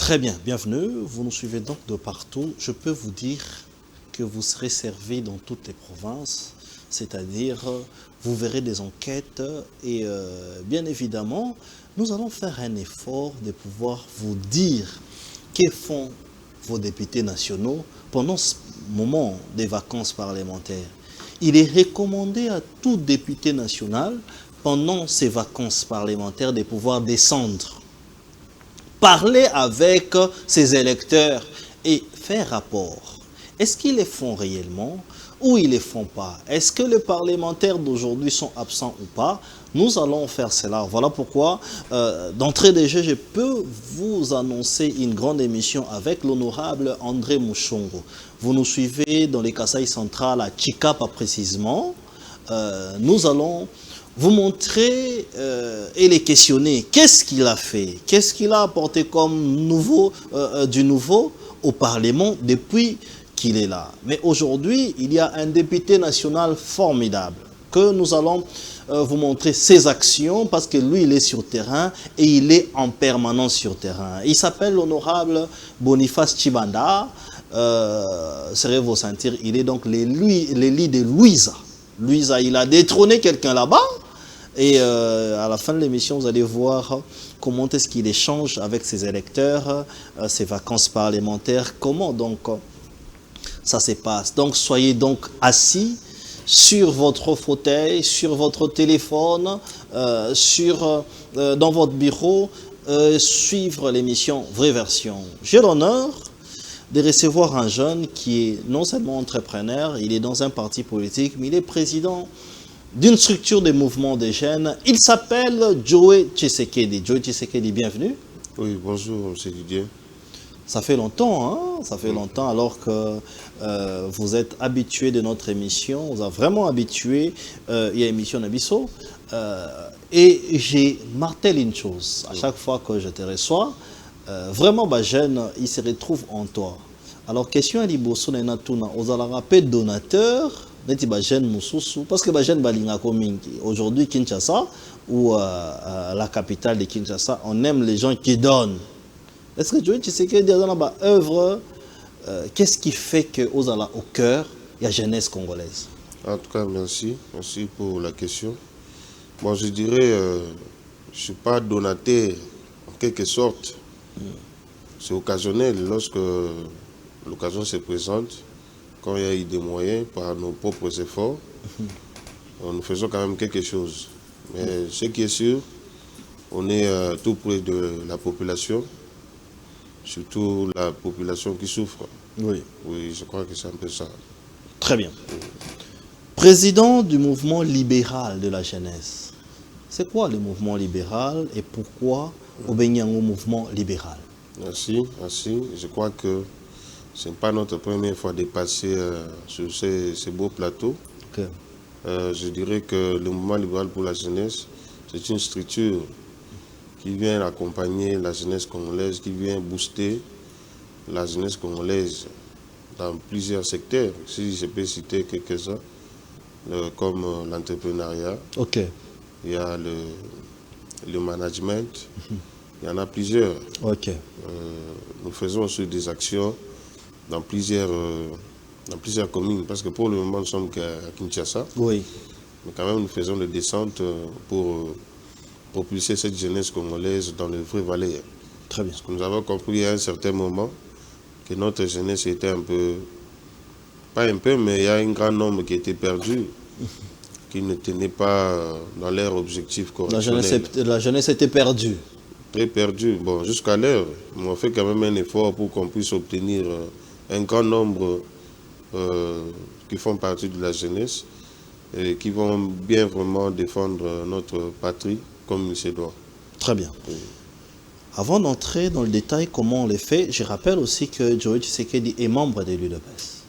Très bien, bienvenue. Vous nous suivez donc de partout. Je peux vous dire que vous serez servi dans toutes les provinces, c'est-à-dire vous verrez des enquêtes et bien évidemment, nous allons faire un effort de pouvoir vous dire que font vos députés nationaux pendant ce moment des vacances parlementaires. Il est recommandé à tout député national pendant ces vacances parlementaires de pouvoir descendre, parler avec ses électeurs et faire rapport. Est-ce qu'ils les font réellement ou ils ne les font pas? Est-ce que les parlementaires d'aujourd'hui sont absents ou pas? Nous allons faire cela. Voilà pourquoi, d'entrée de jeu, je peux vous annoncer une grande émission avec l'honorable André Mouchongo. Vous nous suivez dans les Kasaï centrales à Chikapa précisément. Nous allons vous montrer et les questionner. Qu'est-ce qu'il a fait? Qu'est-ce qu'il a apporté comme du nouveau au Parlement depuis qu'il est là? Mais aujourd'hui, il y a un député national formidable que nous allons vous montrer ses actions parce que lui, il est sur terrain et il est en permanence sur terrain. Il s'appelle l'honorable Boniface Chibanda. Serez-vous sentir, il est donc l'élu de Louisa. Louisa, il a détrôné quelqu'un là-bas. Et à la fin de l'émission, vous allez voir comment est-ce qu'il échange avec ses électeurs, ses vacances parlementaires, comment donc ça se passe. Donc soyez donc assis sur votre fauteuil, sur votre téléphone, dans votre bureau, suivre l'émission Vraie Version. J'ai l'honneur de recevoir un jeune qui est non seulement entrepreneur, il est dans un parti politique, mais il est président d'une structure de mouvement des jeunes. Il s'appelle Joey Tshisekedi. Joey Tshisekedi, bienvenue. Oui, bonjour, M. Didier. Ça fait longtemps, hein? Ça fait longtemps, alors que vous êtes habitué de notre émission. Vous êtes vraiment habitué. Il y a émission Nabiso. Et j'ai martelé une chose. À chaque fois que je te reçois, vraiment, jeune, il se retrouve en toi. Alors, question à Liboso, vous allez rappeler donateur. Parce que jeune aujourd'hui Kinshasa ou la capitale de Kinshasa, on aime les gens qui donnent. Est-ce que tu sais que dans la œuvre, qu'est-ce qui fait que aux ala au cœur il y a jeunesse congolaise? En tout cas, merci pour la question. Bon, je dirais, je ne suis pas donateur en quelque sorte. C'est occasionnel lorsque l'occasion se présente. Quand il y a eu des moyens par nos propres efforts, nous faisons quand même quelque chose. Mais ce qui est sûr, on est tout près de la population, surtout la population qui souffre. Oui. Oui, je crois que c'est un peu ça. Très bien. Président du mouvement libéral de la jeunesse. C'est quoi le mouvement libéral et pourquoi au mouvement libéral? Merci. Je crois que ce n'est pas notre première fois de passer sur ces beaux plateaux. Okay. Je dirais que le mouvement libéral pour la jeunesse, c'est une structure qui vient accompagner la jeunesse congolaise, qui vient booster la jeunesse congolaise dans plusieurs secteurs. Si je peux citer quelques-uns, comme l'entrepreneuriat, okay. Il y a le management, il y en a plusieurs. Okay. Nous faisons aussi des actions dans plusieurs communes, parce que pour le moment, nous sommes qu'à Kinshasa. Oui. Mais quand même, nous faisons des descentes pour propulser cette jeunesse congolaise dans les vraies valeurs. Très bien. Parce que nous avons compris à un certain moment que notre jeunesse était un peu, pas un peu, mais il y a un grand nombre qui était perdu, qui ne tenaient pas dans leur objectif correctionnel. La jeunesse était perdue. Très perdue. Bon, jusqu'à l'heure, on fait quand même un effort pour qu'on puisse obtenir un grand nombre qui font partie de la jeunesse et qui vont bien vraiment défendre notre patrie comme il se doit. Très bien. Oui. Avant d'entrer dans le détail comment on les fait, je rappelle aussi que Joey Tshisekedi est membre de l'UDPS.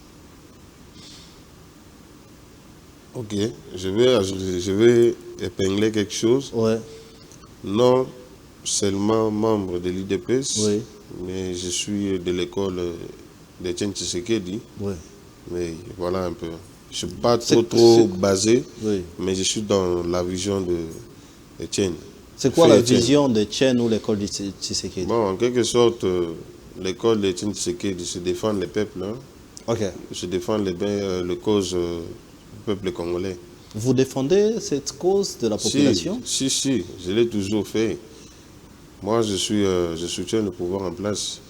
Ok, je vais épingler quelque chose. Ouais. Non seulement membre de l'UDPS, oui. Mais je suis de l'école d'Etienne Tshisekedi. Oui. Mais voilà un peu. Je ne suis pas trop basé, oui. mais je suis dans la vision d'Etienne. C'est quoi la vision de Tchène ou l'école de Tshisekedi? Bon, en quelque sorte, l'école de Tshisekedi se défend les peuples. Hein. Ok. Se défend les causes du peuple congolais. Vous défendez cette cause de la population? Si, je l'ai toujours fait. Moi, je soutiens le pouvoir en place.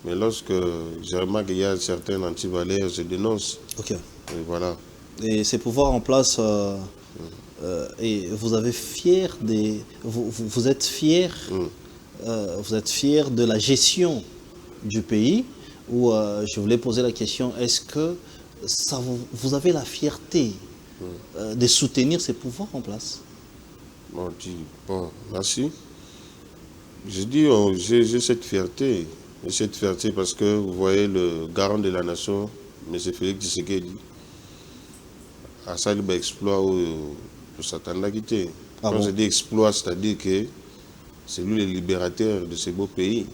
Mais lorsque je remarque qu'il y a certains anti-valeurs, je dénonce. Ok. Et voilà. Et ces pouvoirs en place, et vous avez fier des, vous êtes fier, vous êtes fier de la gestion du pays. Ou je voulais poser la question, est-ce que ça vous avez la fierté de soutenir ces pouvoirs en place? Bon, merci. Je dis, j'ai cette fierté. J'ai cette fierté parce que vous voyez le garant de la nation, M. Félix Tshisekedi, a ça un exploit où le Satan l'a quitté. Quand je dis exploit, c'est-à-dire que c'est lui le libérateur de ce beau pays.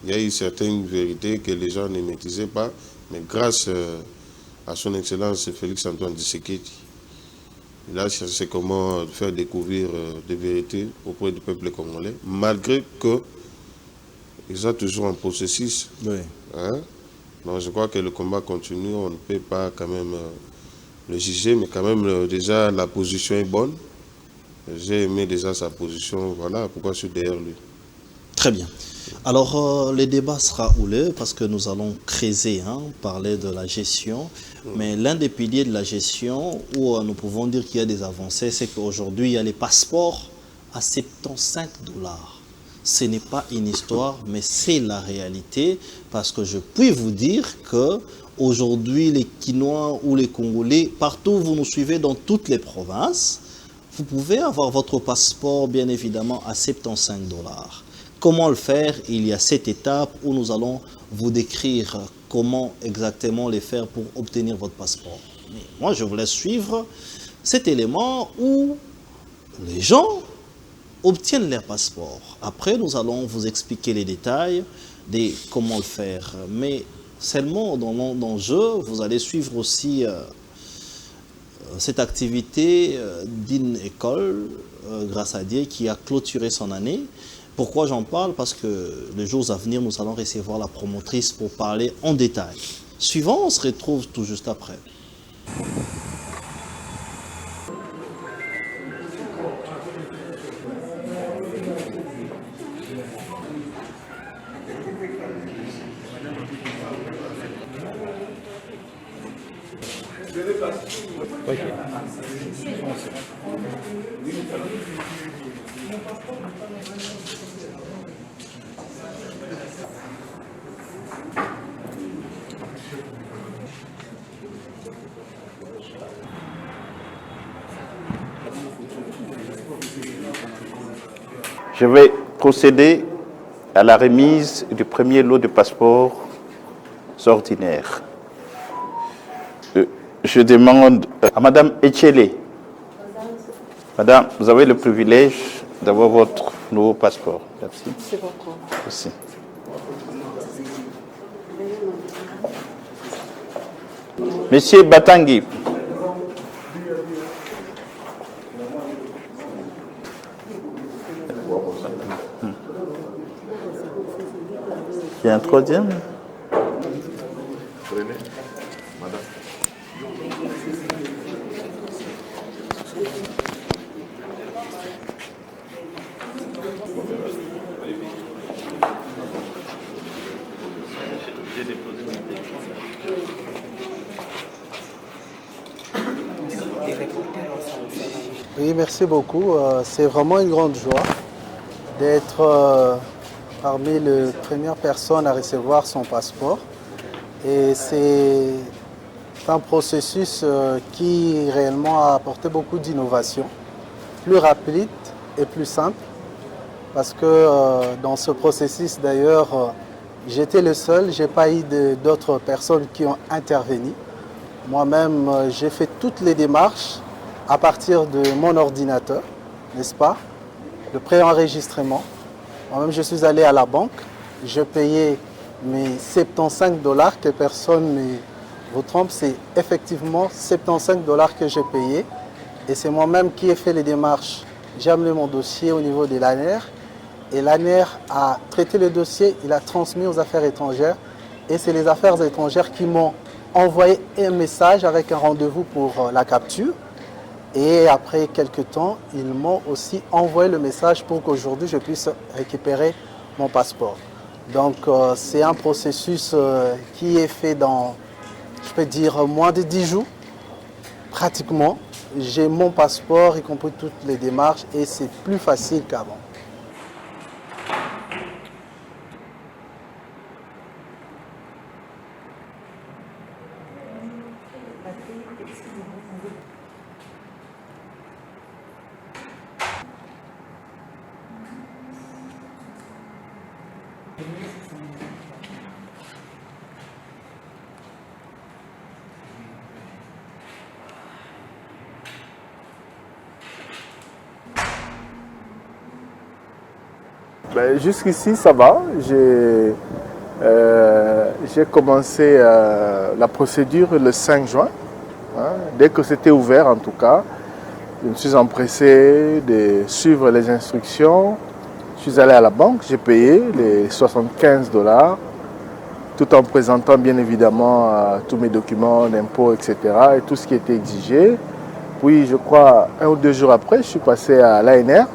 Il y a eu certaines vérités que les gens ne maîtrisaient pas, mais grâce à son excellence Félix Antoine Tshisekedi, il a cherché comment faire découvrir des vérités auprès du peuple congolais, malgré qu'ils sont toujours en processus. Oui. Hein? Donc je crois que le combat continue, on ne peut pas quand même le juger, mais quand même déjà la position est bonne. J'ai aimé déjà sa position, voilà pourquoi je suis derrière lui. Très bien. Alors, le débat sera houleux parce que nous allons creuser, parler de la gestion. Mais l'un des piliers de la gestion, où nous pouvons dire qu'il y a des avancées, c'est qu'aujourd'hui, il y a les passeports à 75 $. Ce n'est pas une histoire, mais c'est la réalité. Parce que je puis vous dire que aujourd'hui, les Quinois ou les Congolais, partout où vous nous suivez dans toutes les provinces, vous pouvez avoir votre passeport, bien évidemment, à 75 $. Comment le faire? Il y a 7 étapes où nous allons vous décrire comment exactement les faire pour obtenir votre passeport. Mais moi, je vous laisse suivre cet élément où les gens obtiennent leur passeport. Après, nous allons vous expliquer les détails de comment le faire. Mais seulement dans le jeu, vous allez suivre aussi cette activité d'une école, grâce à Dieu, qui a clôturé son année. Pourquoi j'en parle? Parce que les jours à venir, nous allons recevoir la promotrice pour parler en détail. Suivant, on se retrouve tout juste après. Je vais procéder à la remise du premier lot de passeports ordinaires. Je demande à Madame Echele. Madame, vous avez le privilège d'avoir votre nouveau passeport. Merci. Merci beaucoup. Merci. Monsieur Batangi. Il y a un troisième. Oui, merci beaucoup. C'est vraiment une grande joie d'être parmi les premières personnes à recevoir son passeport. Et c'est un processus qui réellement a apporté beaucoup d'innovation, plus rapide et plus simple. Parce que dans ce processus, d'ailleurs, j'étais le seul, je n'ai pas eu d'autres personnes qui ont intervenu. Moi-même, j'ai fait toutes les démarches à partir de mon ordinateur, n'est-ce pas? Le préenregistrement. Moi-même, je suis allé à la banque, je payais mes 75 $, que personne ne vous trompe, c'est effectivement 75 $ que j'ai payé. Et c'est moi-même qui ai fait les démarches j'ai amené mon dossier au niveau de l'ANER et l'ANER a traité le dossier, il a transmis aux affaires étrangères et c'est les affaires étrangères qui m'ont envoyé un message avec un rendez-vous pour la capture. Et après quelques temps, ils m'ont aussi envoyé le message pour qu'aujourd'hui je puisse récupérer mon passeport. Donc c'est un processus qui est fait dans, je peux dire, moins de 10 jours, pratiquement. J'ai mon passeport, y compris toutes les démarches, et c'est plus facile qu'avant. Jusqu'ici, ça va. J'ai commencé la procédure le 5 juin. Dès que c'était ouvert, en tout cas, je me suis empressé de suivre les instructions. Je suis allé à la banque, j'ai payé les 75 $, tout en présentant bien évidemment tous mes documents d'impôts, etc. et tout ce qui était exigé. Puis, je crois, 1 ou 2 jours après, je suis passé à l'ANR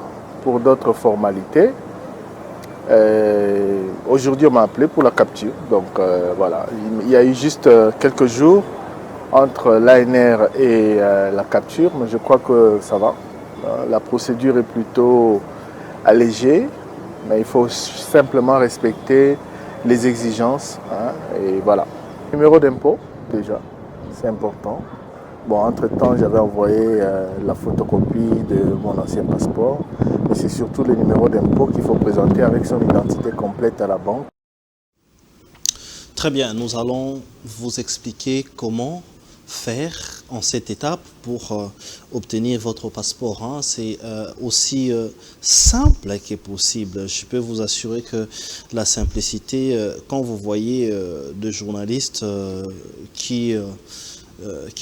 pour d'autres formalités. Aujourd'hui, on m'a appelé pour la capture. Donc voilà, il y a eu juste quelques jours entre l'ANR et la capture, mais je crois que ça va. La procédure est plutôt allégée, mais il faut simplement respecter les exigences. Et voilà. Numéro d'impôt, déjà, c'est important. Bon, entre-temps, j'avais envoyé la photocopie de mon ancien passeport. Mais c'est surtout le numéro d'impôt qu'il faut présenter avec son identité complète à la banque. Très bien, nous allons vous expliquer comment faire en cette étape pour obtenir votre passeport. C'est aussi simple que possible. Je peux vous assurer que la simplicité, quand vous voyez des journalistes qui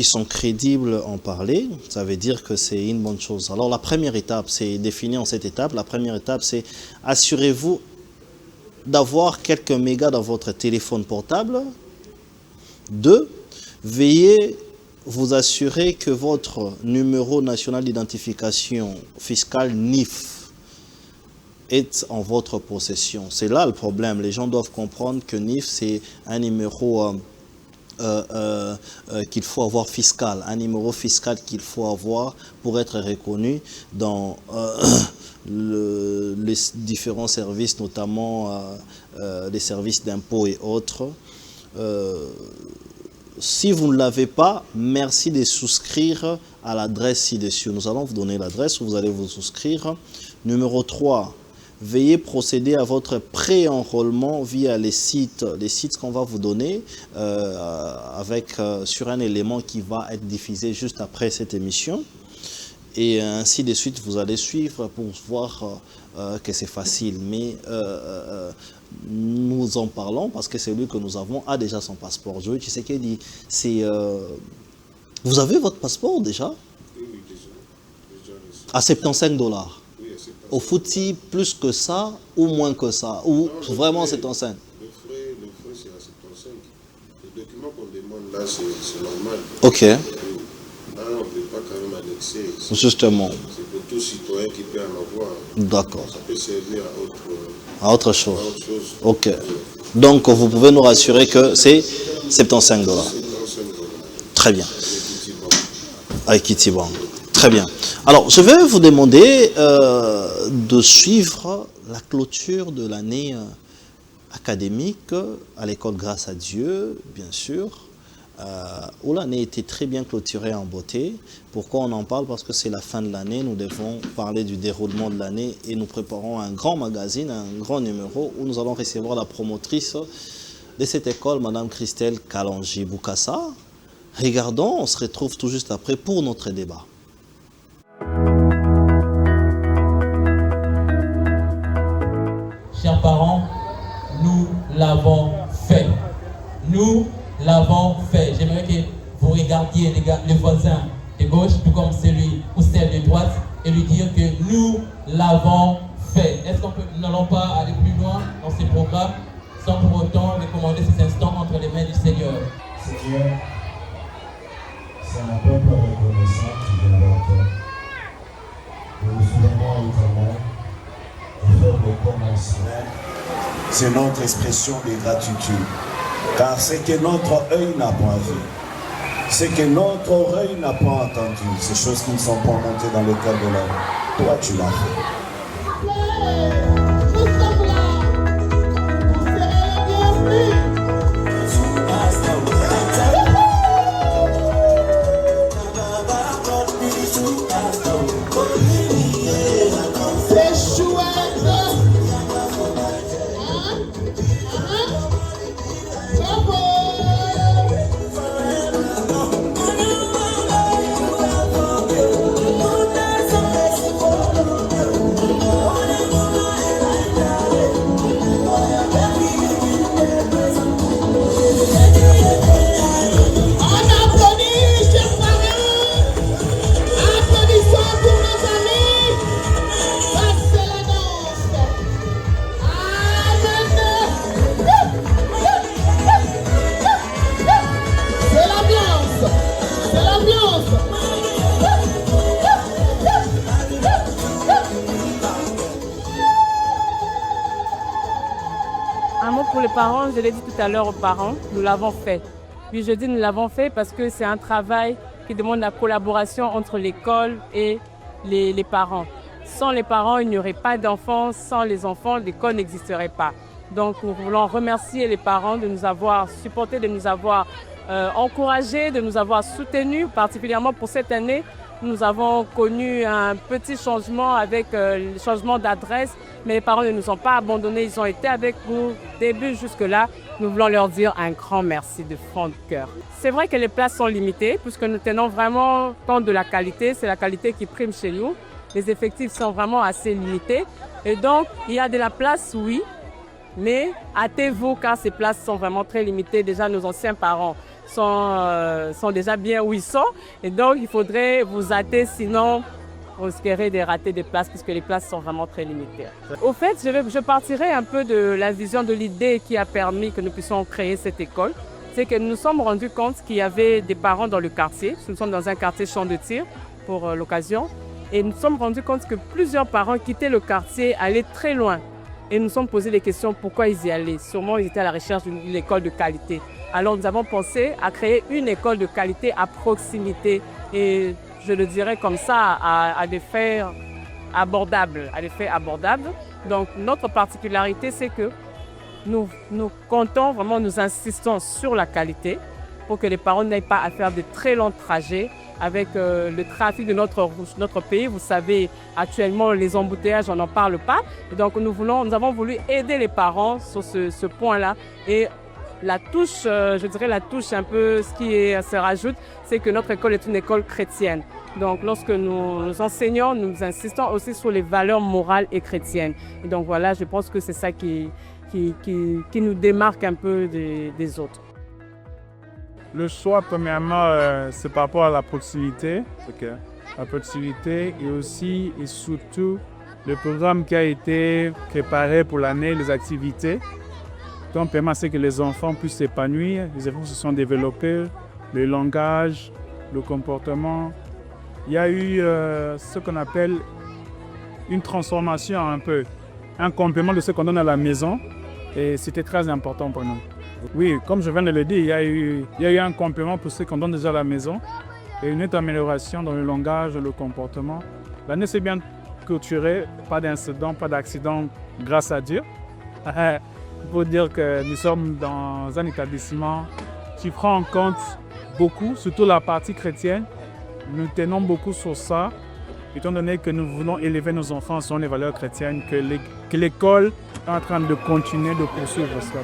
sont crédibles en parler, ça veut dire que c'est une bonne chose. Alors la première étape, c'est défini en cette étape. La première étape, c'est assurez-vous d'avoir quelques mégas dans votre téléphone portable. 2, veillez vous assurer que votre numéro national d'identification fiscale NIF est en votre possession. C'est là le problème. Les gens doivent comprendre que NIF, c'est un numéro qu'il faut avoir fiscal, un numéro fiscal qu'il faut avoir pour être reconnu dans les différents services, notamment les services d'impôts et autres. Si vous ne l'avez pas, merci de souscrire à l'adresse ci-dessus. Nous allons vous donner l'adresse où vous allez vous souscrire. Numéro 3. Veuillez procéder à votre pré-enrôlement via les sites qu'on va vous donner sur un élément qui va être diffusé juste après cette émission. Et ainsi de suite, vous allez suivre pour voir que c'est facile. Mais nous en parlons parce que celui que nous avons a déjà son passeport. Joey Tshisekedi dit, vous avez votre passeport déjà? Oui, déjà. À 75 $. Au footy, plus que ça ou moins que ça? Ou non, vraiment 75? Le frais c'est à 75. Le document qu'on demande là, c'est normal. Ok. Là, on ne peut pas quand même annexer. Justement. C'est pour tout citoyen qui peut en avoir. D'accord. Ça peut servir à autre chose. À autre chose. Ok. Donc, vous pouvez nous rassurer que c'est 75 $. 75 $. Très bien. Avec Kitibank. Très bien. Alors, je vais vous demander de suivre la clôture de l'année académique à l'école Grâce à Dieu, bien sûr, où l'année était très bien clôturée en beauté. Pourquoi on en parle? Parce que c'est la fin de l'année, nous devons parler du déroulement de l'année et nous préparons un grand magazine, un grand numéro où nous allons recevoir la promotrice de cette école, Madame Christelle Kalanji Boukassa. Regardons, on se retrouve tout juste après pour notre débat. Chers parents, nous l'avons fait. Nous l'avons fait. J'aimerais que vous regardiez les voisins de gauche, tout comme celui ou celle de droite, et lui dire que nous l'avons fait. Est-ce qu'on peut, nous n'allons pas aller plus loin dans ces programmes sans pour autant recommander ces instants entre les mains du Seigneur. Seigneur, c'est un peuple reconnaissant qui vient vers toi. Nous nous souvenons éternel de faire le commencement. C'est notre expression de gratitude. Car ce que notre œil n'a pas vu, ce que notre oreille n'a pas entendu, ces choses qui ne sont pas montées dans le cœur de l'homme, toi tu l'as fait. Nous sommes là. Vous serez les bienvenus. C'est chouette. Bravo. Un mot pour les parents, je l'ai dit tout à l'heure aux parents, nous l'avons fait. Puis je dis nous l'avons fait parce que c'est un travail qui demande la collaboration entre l'école et les parents. Sans les parents, il n'y aurait pas d'enfants. Sans les enfants, l'école n'existerait pas. Donc nous voulons remercier les parents de nous avoir supportés, de nous avoir encouragés, de nous avoir soutenus, particulièrement pour cette année. Nous avons connu un petit changement avec le changement d'adresse, mais les parents ne nous ont pas abandonnés, ils ont été avec nous début jusque-là. Nous voulons leur dire un grand merci de fond de cœur. C'est vrai que les places sont limitées, puisque nous tenons vraiment compte de la qualité, c'est la qualité qui prime chez nous. Les effectifs sont vraiment assez limités, et donc il y a de la place, oui, mais hâtez-vous car ces places sont vraiment très limitées. Déjà, nos anciens parents sont déjà bien où ils sont. Et donc, il faudrait vous hâter, sinon vous risquerez de rater des places puisque les places sont vraiment très limitées. Au fait, je partirai un peu de la vision de l'idée qui a permis que nous puissions créer cette école. C'est que nous nous sommes rendus compte qu'il y avait des parents dans le quartier. Nous sommes dans un quartier champ de tir pour l'occasion. Et nous nous sommes rendus compte que plusieurs parents quittaient le quartier, allaient très loin. Et nous nous sommes posé des questions pourquoi ils y allaient. Sûrement, ils étaient à la recherche d'une école de qualité. Alors, nous avons pensé à créer une école de qualité à proximité. Et je le dirais comme ça, à des faits abordables. Donc, notre particularité, c'est que nous comptons vraiment, nous insistons sur la qualité pour que les parents n'aient pas à faire de très longs trajets avec le trafic de notre pays. Vous savez, actuellement, les embouteillages, on n'en parle pas. Et donc, nous avons voulu aider les parents sur ce point-là. Et la touche, je dirais la touche un peu, ce qui se rajoute, c'est que notre école est une école chrétienne. Donc, lorsque nous enseignons, nous insistons aussi sur les valeurs morales et chrétiennes. Et donc, voilà, je pense que c'est ça qui nous démarque un peu des autres. Le choix, premièrement, c'est par rapport à la proximité. La proximité et aussi et surtout le programme qui a été préparé pour l'année, les activités. Donc, permet à ce que les enfants puissent s'épanouir. Les enfants se sont développés, le langage, le comportement. Il y a eu ce qu'on appelle une transformation un peu, un complément de ce qu'on donne à la maison. Et c'était très important pour nous. Oui, comme je viens de le dire, il y a eu un complément pour ce qu'on donne déjà à la maison et une nette amélioration dans le langage, le comportement. L'année s'est bien clôturée, pas d'incident, pas d'accident, grâce à Dieu. Il faut dire que nous sommes dans un établissement qui prend en compte beaucoup, surtout la partie chrétienne. Nous tenons beaucoup sur ça, étant donné que nous voulons élever nos enfants sur les valeurs chrétiennes, que l'école est en train de continuer de poursuivre cela.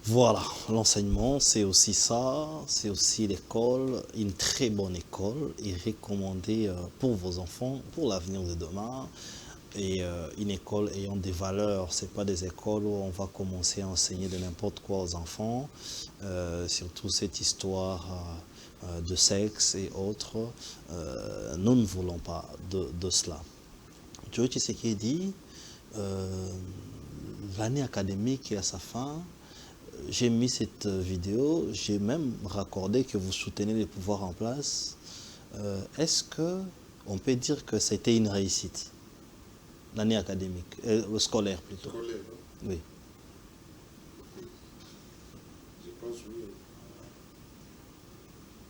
Voilà, l'enseignement, c'est aussi ça, c'est aussi l'école, une très bonne école et recommandée pour vos enfants, pour l'avenir de demain. Et une école ayant des valeurs, ce n'est pas des écoles où on va commencer à enseigner de n'importe quoi aux enfants, surtout cette histoire de sexe et autres. Nous ne voulons pas de cela. Joe Tshisekedi, l'année académique est à sa fin. J'ai mis cette vidéo, j'ai même raccordé que vous soutenez les pouvoirs en place. Est-ce qu'on peut dire que c'était une réussite? L'année académique, scolaire plutôt. Scolaire, hein? Oui. Je pense oui.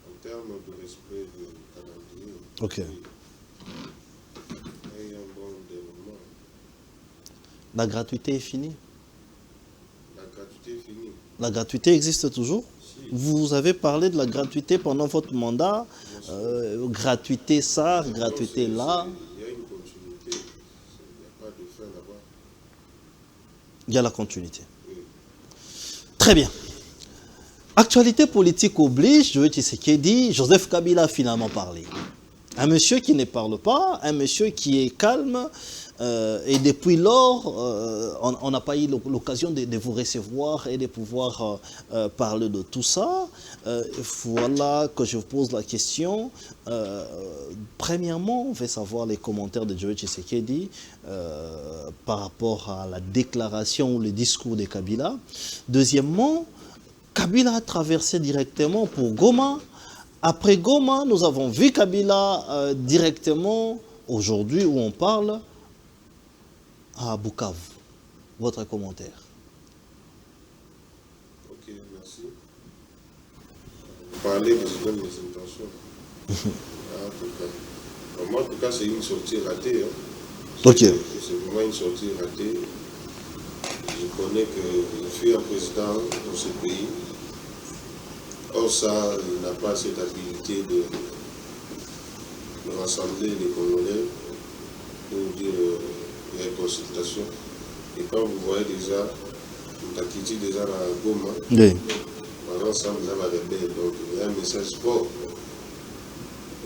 En termes de respect du calendrier. Ok. Oui. Il y a un bon déroulement. La gratuité est finie? La gratuité est finie. La gratuité existe toujours? Si. Vous avez parlé de la gratuité pendant votre mandat. Gratuité ça, gratuité là. Il y a une continuité. Il n'y a pas de fin là-bas. Il y a la continuité. Oui. Très bien. Actualité politique oblige, Joe Tshisekedi, Joseph Kabila a finalement parlé. Un monsieur qui ne parle pas, un monsieur qui est calme, et depuis lors, on n'a pas eu l'occasion de vous recevoir et de pouvoir parler de tout ça. Voilà que je vous pose la question. Premièrement, on veut savoir les commentaires de Joe Tshisekedi par rapport à la déclaration ou le discours de Kabila. Deuxièmement, Kabila a traversé directement pour Goma. Après Goma, nous avons vu Kabila directement, aujourd'hui où on parle, à Bukavu. Votre commentaire? Ok, merci. Vous parlez de mes intentions. En tout cas. Moi, en tout cas, c'est une sortie ratée. Hein. Ok. C'est vraiment une sortie ratée. Je connais que je suis un président dans ce pays. Or, ça, il n'a pas cette habilité de rassembler les Congolais pour dire il y a une consultation. Et quand vous voyez déjà, Mtakiti déjà à Goma, oui. Par ensemble, vous avez rebelle. Donc, il y a un message fort.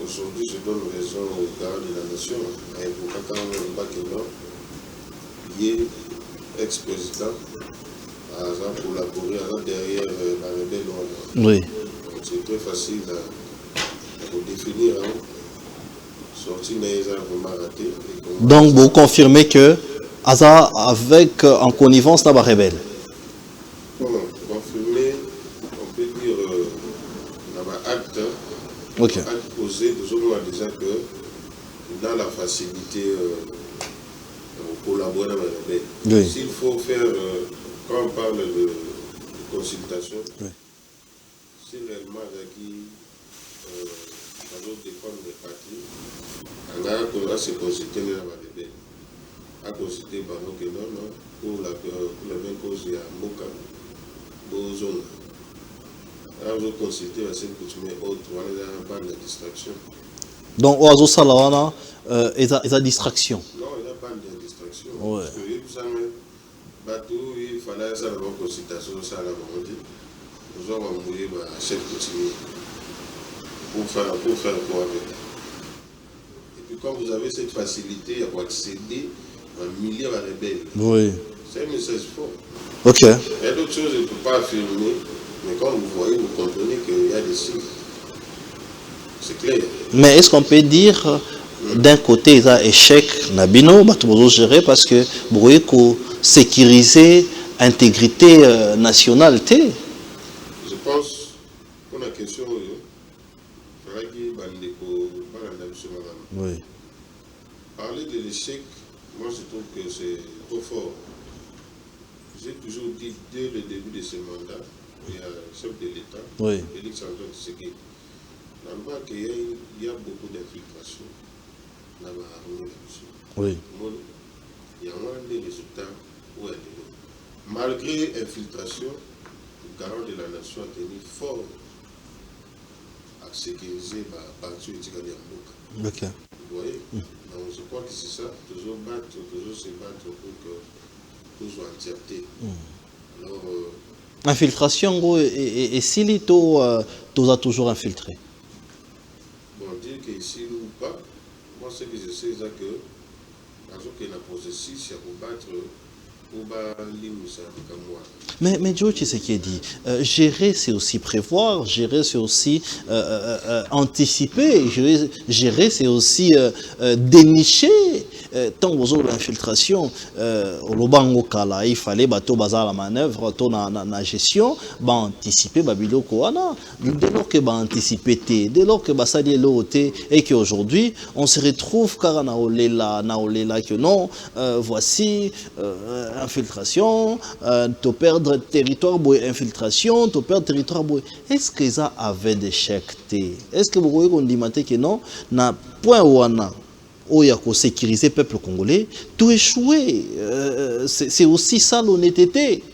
Aujourd'hui, je donne raison au garde de la nation, à Epokaka Mbakeno, qui est ex-président, à collaborer derrière la rebelle. Oui. C'est très facile à définir. Hein. Sorti Naïza vraiment raté. Donc, vous confirmez que Aza avec en connivence n'a pas rebelle? Non, confirmer, on peut dire n'a pas acte. Ok. Acte posé, nous avons déjà que dans la facilité collaborer avec la rebelle. Oui. S'il faut faire, quand on parle de consultation, oui. Si réellement Zaki va défendre les partis, on va se consulter dans la rebelle. À consulter par nous que non, pour la même cause, il y a Moka, Bozona. Alors, je consulter la scène coutumière autre, on a pas de distraction. Donc, Oazo Salawana, il y a distraction. Non, il n'y a pas de distraction. Ouais. Parce que il fallait ça la consultation, ça la vendredi. Nous avons mouillé la chaîne coutumière pour faire quoi avec. Et puis, quand vous avez cette facilité à accéder à milliers de rebelles, oui. C'est un message fort. Ok. Il y a d'autres choses que je ne peux pas affirmer, mais quand vous voyez, vous comprenez qu'il y a des signes. C'est clair. Mais est-ce qu'on peut dire, d'un côté, il y a échec, Nabino, bah, gérer parce que vous voyez que sécuriser l'intégrité nationale, je pense pour la question, il faudrait qu'il y ait oui. Parler de l'échec, moi je trouve que c'est trop fort. J'ai toujours dit dès le début de ce mandat, il y a le chef de l'État, oui. Félix Antoine Tshisekedi. On voit qu'il y a beaucoup d'infiltration dans l'armée là-dessus. Oui. Il y a moins de résultats où elle est. Malgré l'infiltration, le garant de la nation a tenu fort à sécuriser la partie utilitaire en Boka. Ok. Vous voyez? Donc je crois que c'est ça, toujours se battre pour que tout soit entièreté. Alors, infiltration, et si l'ito, tu as toujours infiltré? Bon, dire qu'ici ou pas, moi ce que je sais, c'est que Mais Joe Tshisekedi, gérer c'est aussi prévoir, gérer c'est aussi anticiper, gérer c'est aussi dénicher. Tant aux l'infiltration, au Lobango Kala, il fallait bateau bazar la manœuvre, la gestion, anticiper Babilo Koana. Dès lors que anticiper, dès lors que Basali l'OT et qu'aujourd'hui on se retrouve car naolela que non, voici infiltration, te perdre territoire boy infiltration, te perdre territoire boy. Est-ce que ça avait des chèques? Est-ce que vous voyez qu'on dit que non, na point ouana. Où il y a sécuriser le peuple congolais, tout échoué. C'est aussi ça l'honnêteté.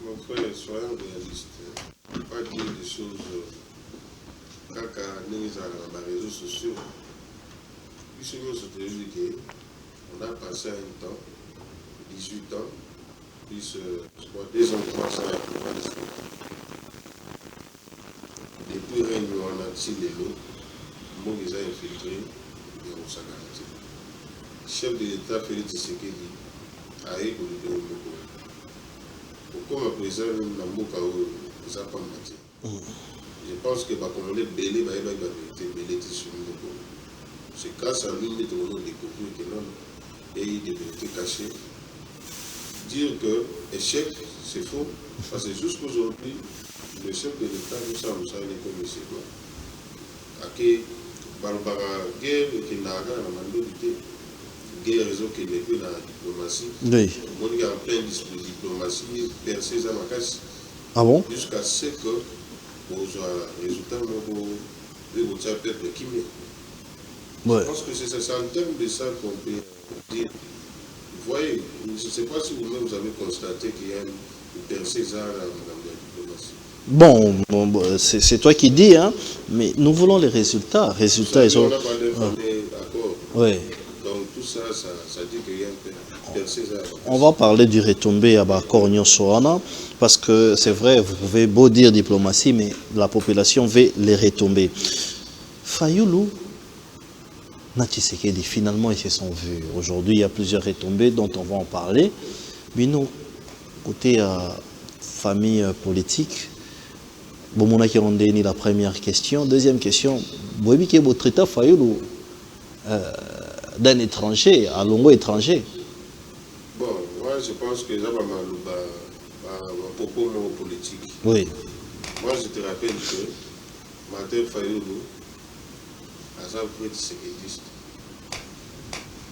Mon frère, soyons réalistes. Il ne faut pas dire des choses quand on est sur les réseaux sociaux. On a passé un temps, 18 ans, plus 2 ans, 3 ans avec le Palestine. Depuis règne, on a tiré les lots, on les a infiltrés. Le chef de l'État Félix Tshisekedi a évolué au Moko. Pourquoi ma président n'a pas mati? Je pense que les Congolais belé sur le Moko. C'est grâce à lui que nous avons découvert que non, et il des vérités cachées. Dire que échec, c'est faux. Parce que jusqu'aujourd'hui, le chef de l'État nous sommes les commissaires. Barbara guerre qui n'a rien à mandolité, guerre réseau qui n'est plus dans la diplomatie. Oui. On est en plein diplomatie, percé à ma casse. Ah bon? Jusqu'à ce que vos résultats de votre peuple qui met. Ouais. Je pense que c'est en termes de ça qu'on peut dire. Vous voyez, je ne sais pas si vous-même vous avez constaté qu'il y a une percée dans la diplomatie. Bon, c'est toi qui dis, hein, mais nous voulons les résultats. Résultats, ils sont... On a parlé d'accord. Ouais. Donc tout ça, ça dit qu'il y a une percée. On va parler du retombé à Bakornio Soana, parce que c'est vrai, vous pouvez beau dire diplomatie, mais la population veut les retombées. Fayoulou, Tshisekedi, finalement, ils se sont vus. Aujourd'hui, il y a plusieurs retombées dont on va en parler. Mais nous, côté famille politique, bon, qui ont donné la première question. Deuxième question, vous avez dit que votre État Fayoulou d'un étranger, à longo étranger. Bon, moi je pense que ça va propos politique. Oui. Moi je te rappelle que Martin Fayoulou a un vrai sécurité.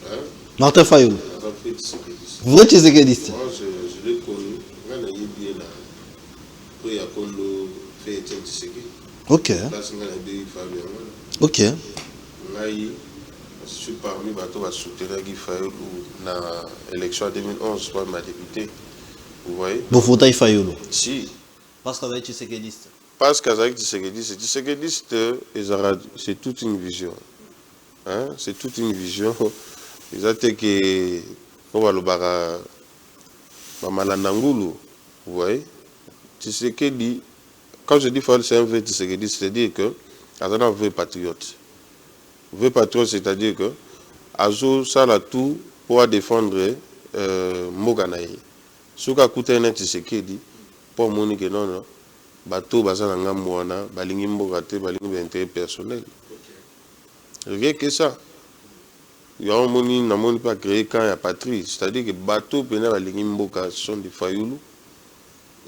Hein? Martin Fayoulou. Vrai sécurité. Moi je l'ai connu, quand il est bien là. Pour y avoir fait un sécurité. Ok. Ok. Je suis parmi les soutenir Guy Fayoulou dans l'élection 2011 pour ma députée. Vous voyez? Vous votez Fayoulou? Si. Parce qu'avec Tshisekedi. Parce qu'avec Tshisekedi, c'est toute une vision. Hein? C'est toute une vision. Ils ont dit que on va le barra Malanangulu. Vous voyez? Tshisekedi, quand je dis Fayoulou, c'est un vrai Tshisekedi, c'est-à-dire que c'est un vrai patriote. Vrai patriote, c'est-à-dire que Azo ça a tout pour défendre Moganaï. Ce qu'a coûté un Tshisekedi, pour mon que non, bateau bazalanga mouana, balingi mbogate, balingi intérêt personnel. Rien que ça. Il y a un moni n'a pas créé quand il y a patrie, c'est-à-dire que bateau pena balingi mboka sont des Fayoulou.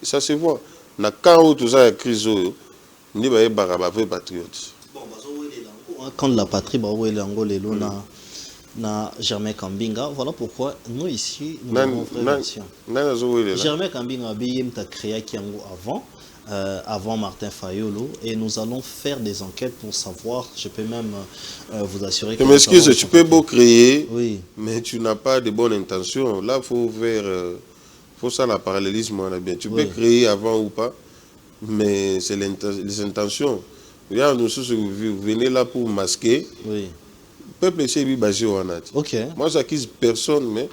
Et ça se voit. Na quand tout ça a crise, ni ba baraba vrai patriote. Quand la patrie na Germain Kambinga, voilà pourquoi nous ici nous avons une vraie version. Germain Kambinga a créé Kiango avant Martin Fayoulou, et nous allons faire des enquêtes pour savoir, je peux même vous assurer que... Je m'excuse, tu peux beau créer, oui, mais tu n'as pas de bonnes intentions. Là, il faut faire faut ça, le parallélisme. Bien. Tu peux créer avant ou pas, mais c'est les intentions. Regarde, vous venez là pour masquer. Oui. Le peuple est basé au Hanati. Ok. Moi, j'accuse personne, mais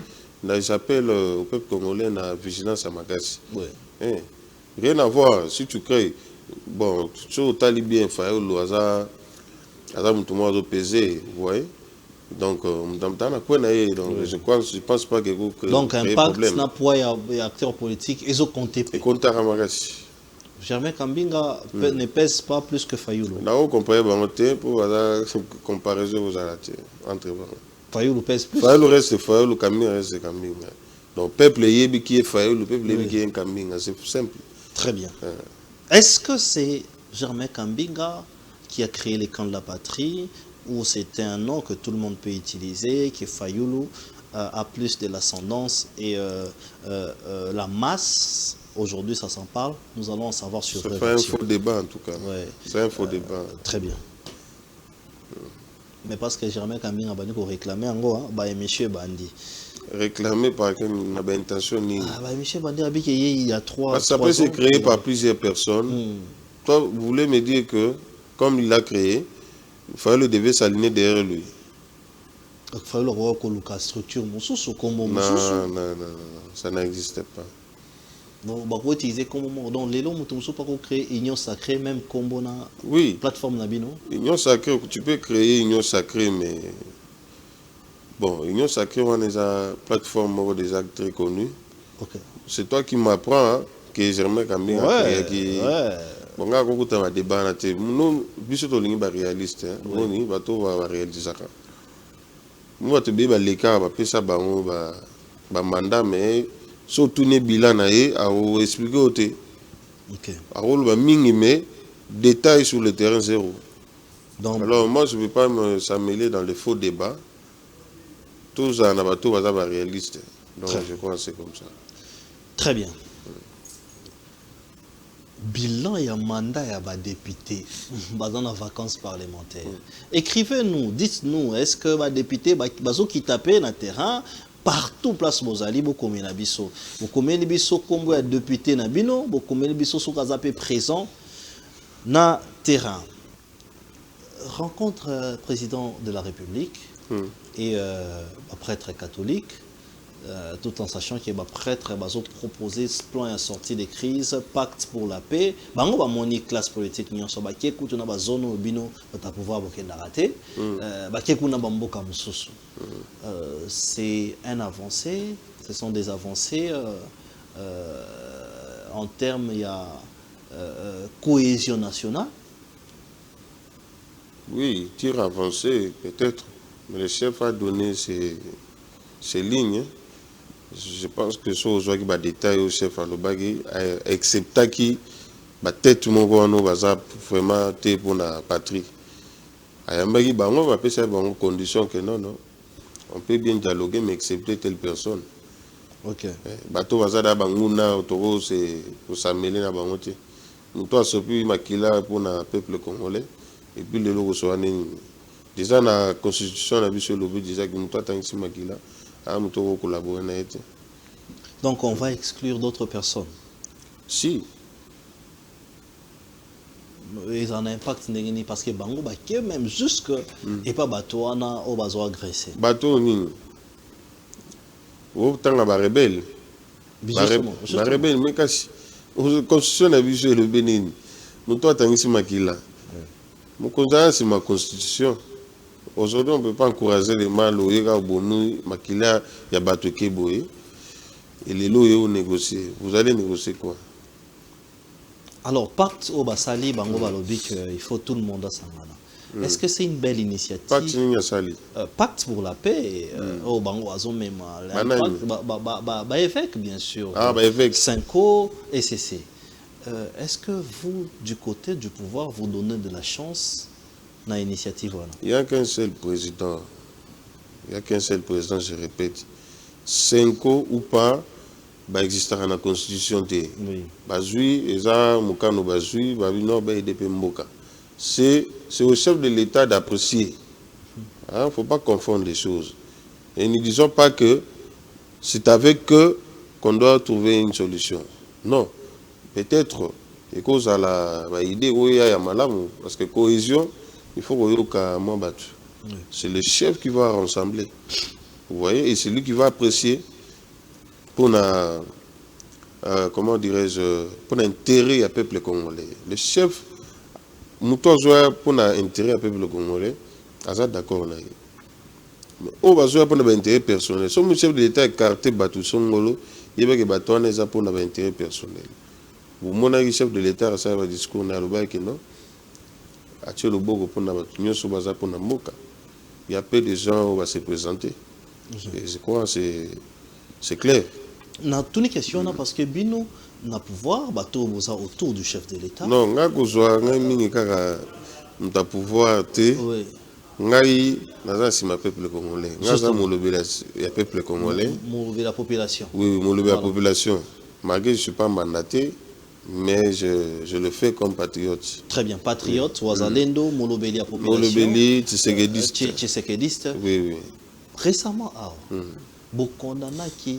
j'appelle au peuple congolais la vigilance à Magassi. Oui. Rien à voir. Si tu crées, bon, tu as bien Fayoulou, Aza Moutouma pesé, vous voyez. Donc, je pense pas que vous donc impact na poids ya acteur politique ils ont compté Germain Kambinga ne pèse pas plus que Fayoulou. Là on compare pour comparaison aux arrêtés entre Fayoulou pèse plus. Fayoulou reste Fayoulou, Kambinga reste Kambinga. Donc peuple yebi qui est Fayoulou, peuple yebi qui est Kambinga, c'est simple. Très bien. Est-ce que c'est Germain Kambinga qui a créé les camps de la patrie ou c'était un nom que tout le monde peut utiliser, que Fayoulou a plus de l'ascendance et la masse, aujourd'hui ça s'en parle, nous allons en savoir sur c'est un faux débat en tout cas. Ouais. C'est un faux débat. Très bien. Mais parce que Germain Kambinga a réclamé en gros, monsieur Bandi. Réclamé par quelle intention ni. Monsieur Bandi a dit qu'il y a trois. Ça peut se créer par plusieurs personnes. Toi, vous voulez me dire que, comme il l'a créé, Fayoulou devait s'aligner derrière lui. Fayoulou a une structure, non, ça n'existait pas. Donc, on peut utiliser comme moment. Donc, les lots, on peut créer Union Sacrée, même comme oui. Plateforme Nabino. Union Sacrée, tu peux créer Union Sacrée, mais. Bon, Union Sacrée, on a des plateformes déjà très connues. Okay. C'est toi qui m'apprends que Germain Kambinga a créé. Bon, on a un débat. Nous, nous sommes réalistes. Nous sommes réalistes. Nous sommes l'écart, mandat, mais surtout les bilans, à expliquer au thé. Mais détails sur le terrain zéro. Donc, alors, moi, je ne veux pas s'ammêler dans les faux débats. Tous en abato sont réalistes. Donc, je crois que c'est comme ça. Très bien. Bilan et mandat et député dans les vacances parlementaires. Écrivez-nous, dites-nous, est-ce que les députés qui tapent dans le terrain, partout place Mozali, beaucoup de biso. Beaucoup de biso comme les députés nabino, beaucoup de biso sont présents dans le terrain. Rencontre président de la République et prêtre catholique. Tout en sachant que les prêtres ont proposé ce plan à sortie des crises, pacte pour la paix. Bango ba moni classe politique ni so ba keku na ba zone bino ba pouvoir bokenda rater. Ba keku na bamboka mususu. C'est un avancé, ce sont des avancées en termes il y a cohésion nationale. Oui, tir avancé peut-être, mais le chef a donné ces lignes. Je pense que ce soit qui va détailler au chef à l'obagi, excepté qui va tête mon gouvernement va vraiment te pour la patrie. Ayambagi bango va passer dans une condition que non, on peut bien dialoguer mais accepter telle personne. Ok. Bateau va zada banguna autoro c'est pour s'amêler na bangote. Nous toi sopi makila pour le peuple congolais et puis le logo soit déjà la constitution la biso lobi déjà que nous toi tant ici makila. Donc on va exclure d'autres personnes. Si. Ils ont un impact parce que bango même jusque et pas bateau au bateau agressé. Bateau ni. Au temps la rebelle. La rebelle mais kasi. Constitution la biso le Bénin. Nous toi tant ici makila. Mon conscience c'est ma constitution. Aujourd'hui, on ne peut pas encourager les mal au Yéga au Bonou, Makila, Yabato Keboé. Et les lois, vous négociez. Vous allez négocier quoi? Alors, pacte au Basali, Bango Balobik, il faut tout le monde à Sangana. Est-ce que c'est une belle initiative? Pacte pour la paix, au Bango Azomema. Évêque, bien sûr. Évêque. Cinco et CC. Est-ce que vous, du côté du pouvoir, vous donnez de la chance? Initiative, il n'y a qu'un seul président. Il n'y a qu'un seul président, je répète. Cinco ou pas, existera dans la constitution. C'est au chef de l'État d'apprécier. Il ne faut pas confondre les choses. Et ne disons pas que c'est avec eux qu'on doit trouver une solution. Non. Peut-être, et cause à la idée où il y a malam, parce que cohésion, il faut que c'est le chef qui va rassembler. Vous voyez, et c'est lui qui va apprécier pour comment dirais-je, pour l'intérêt du peuple congolais. Le chef, nous tous pour l'intérêt du peuple congolais, est d'accord. On va jouer pour l'intérêt personnel. Si le chef de l'État écarté Batou Songolo, il y a des bâtons pour l'intérêt personnel. Vous mon chef de l'État, ça va discours dans le bac, non? Il y a peu de gens qui vont se présenter. Et je crois que c'est clair. Dans toutes les questions, parce que Bino n'a pouvoir bateau autour du chef de l'État. Non, nga kozwa nga mingi kaka mta pouvoir te. Oui. Ngai naza sima peuple congolais. Naza molobela ya peuple congolais. Molobela la population. Oui, molobela la population. Malgré que je ne suis pas mandaté, mais je le fais comme patriote. Très bien, patriote, Wazalendo, molobeli la population. Molobeli, tshisekediste. Tshisekediste. Oui, oui. Récemment, beaucoup qui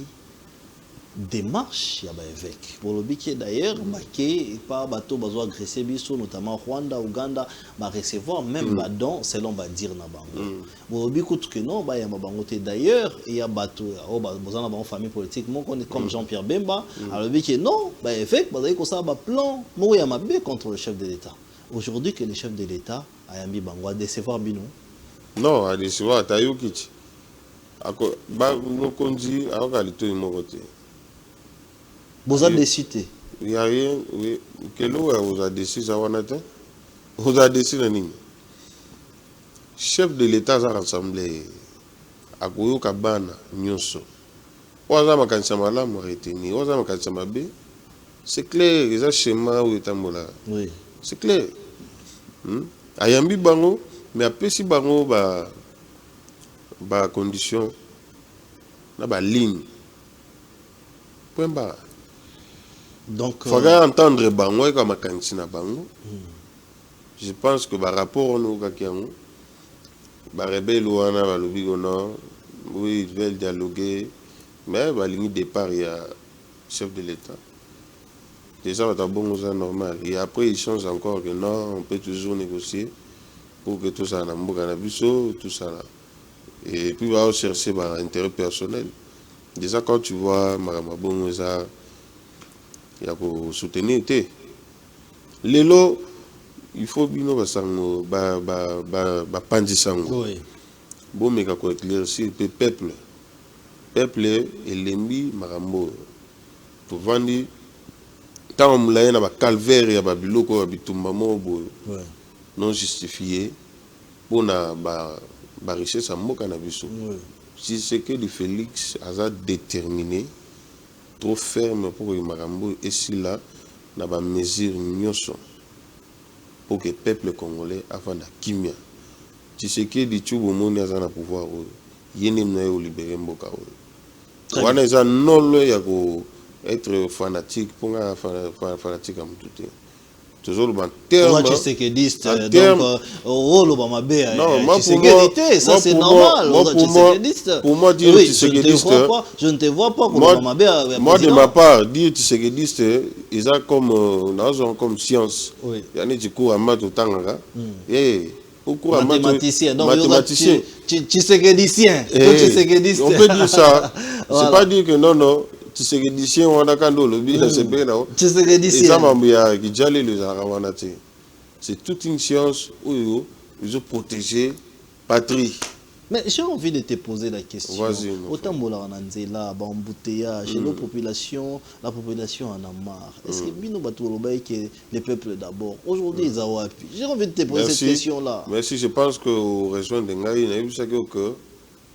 démarche ya évêque bolobi qui d'ailleurs marqué par bateau bazo agressé biso notamment Rwanda, Ouganda ba recevoir même badon selon ba dire na bango bolobi kutu que non ba ya bango te d'ailleurs il y a bateau o bazana ba famille politique mon comme Jean-Pierre Bemba alobi que non ba évêque bazali ko sa ba plan mo ya mabe contre le chef de l'État. Aujourd'hui que le chef de l'État a yambi bango a décevoir bino. Non, a décevoir tayukichi ako ba mokonzi a kalito imokote. Vous avez décidé. Il n'y a rien. Oui. Quel vous a décidé ça? Vous avez décidé nini? Chef de l'État a rassemblé à Koyo Kabana, Nyonso. Oza makanisa malamu reteni, oza makanisa mabe. C'est clair, ils ont schéma où est amola. Oui. C'est clair. Ayambi bango, mais après si bango ba condition, na ba ligne. Point barre. Donc, il faut entendre bango comme makantina bango. Je pense que par rapport au kakiango, ba rebelle wana ba lobigo non, oui ils veulent dialoguer, mais ba ligne départ il y a chef de l'État. Déjà c'est bon c'est normal. Et après ils changent encore que non, on peut toujours négocier pour que tout ça na mboka na biso, tout ça là. Et puis va chercher par intérêt personnel. Déjà quand tu vois Marama Bongoza il y a pour soutenir. Lelo, il faut bien basango, pandisango. Bon, mais quand éclaircir le peuple, et l'ennemi marambo. Pour vendre, tant on l'a eu calvaire et à biloko à bitumbamo non justifié pour na richesse à moka na biso. Si c'est que le Félix a déterminé. Trop ferme pour que Marambo et si là n'a pas mesure pour que le peuple congolais avant la kimia. Tu sais que du tout au monde a un pouvoir yéné noé libérer mboka. On a non le être fanatique pour un fanatique à tout. Toujours le terme. Tu sais que dis donc rôle ça c'est normal. Pour moi dire tu sais que je ne te vois pas moi de ma part dire tu sais que dis ils ont comme science. Il y a des cours à maths tanga et pourquoi mathématicien tu sais que dicien on peut dire ça. C'est pas dire que non tu sais que d'ici on a quand le bien c'est bien là. Tu sais que d'ici c'est toute une science où ils ont protégé patrie. Mais j'ai envie de te poser la question. Vas-y. Autant là, embouteillage, la population en a marre. Est-ce que Bino Batoulobaï que les peuples d'abord aujourd'hui ils ont appuyé? J'ai envie de te poser cette question là. Merci, je pense que au région de Ngaï, il y a eu ça que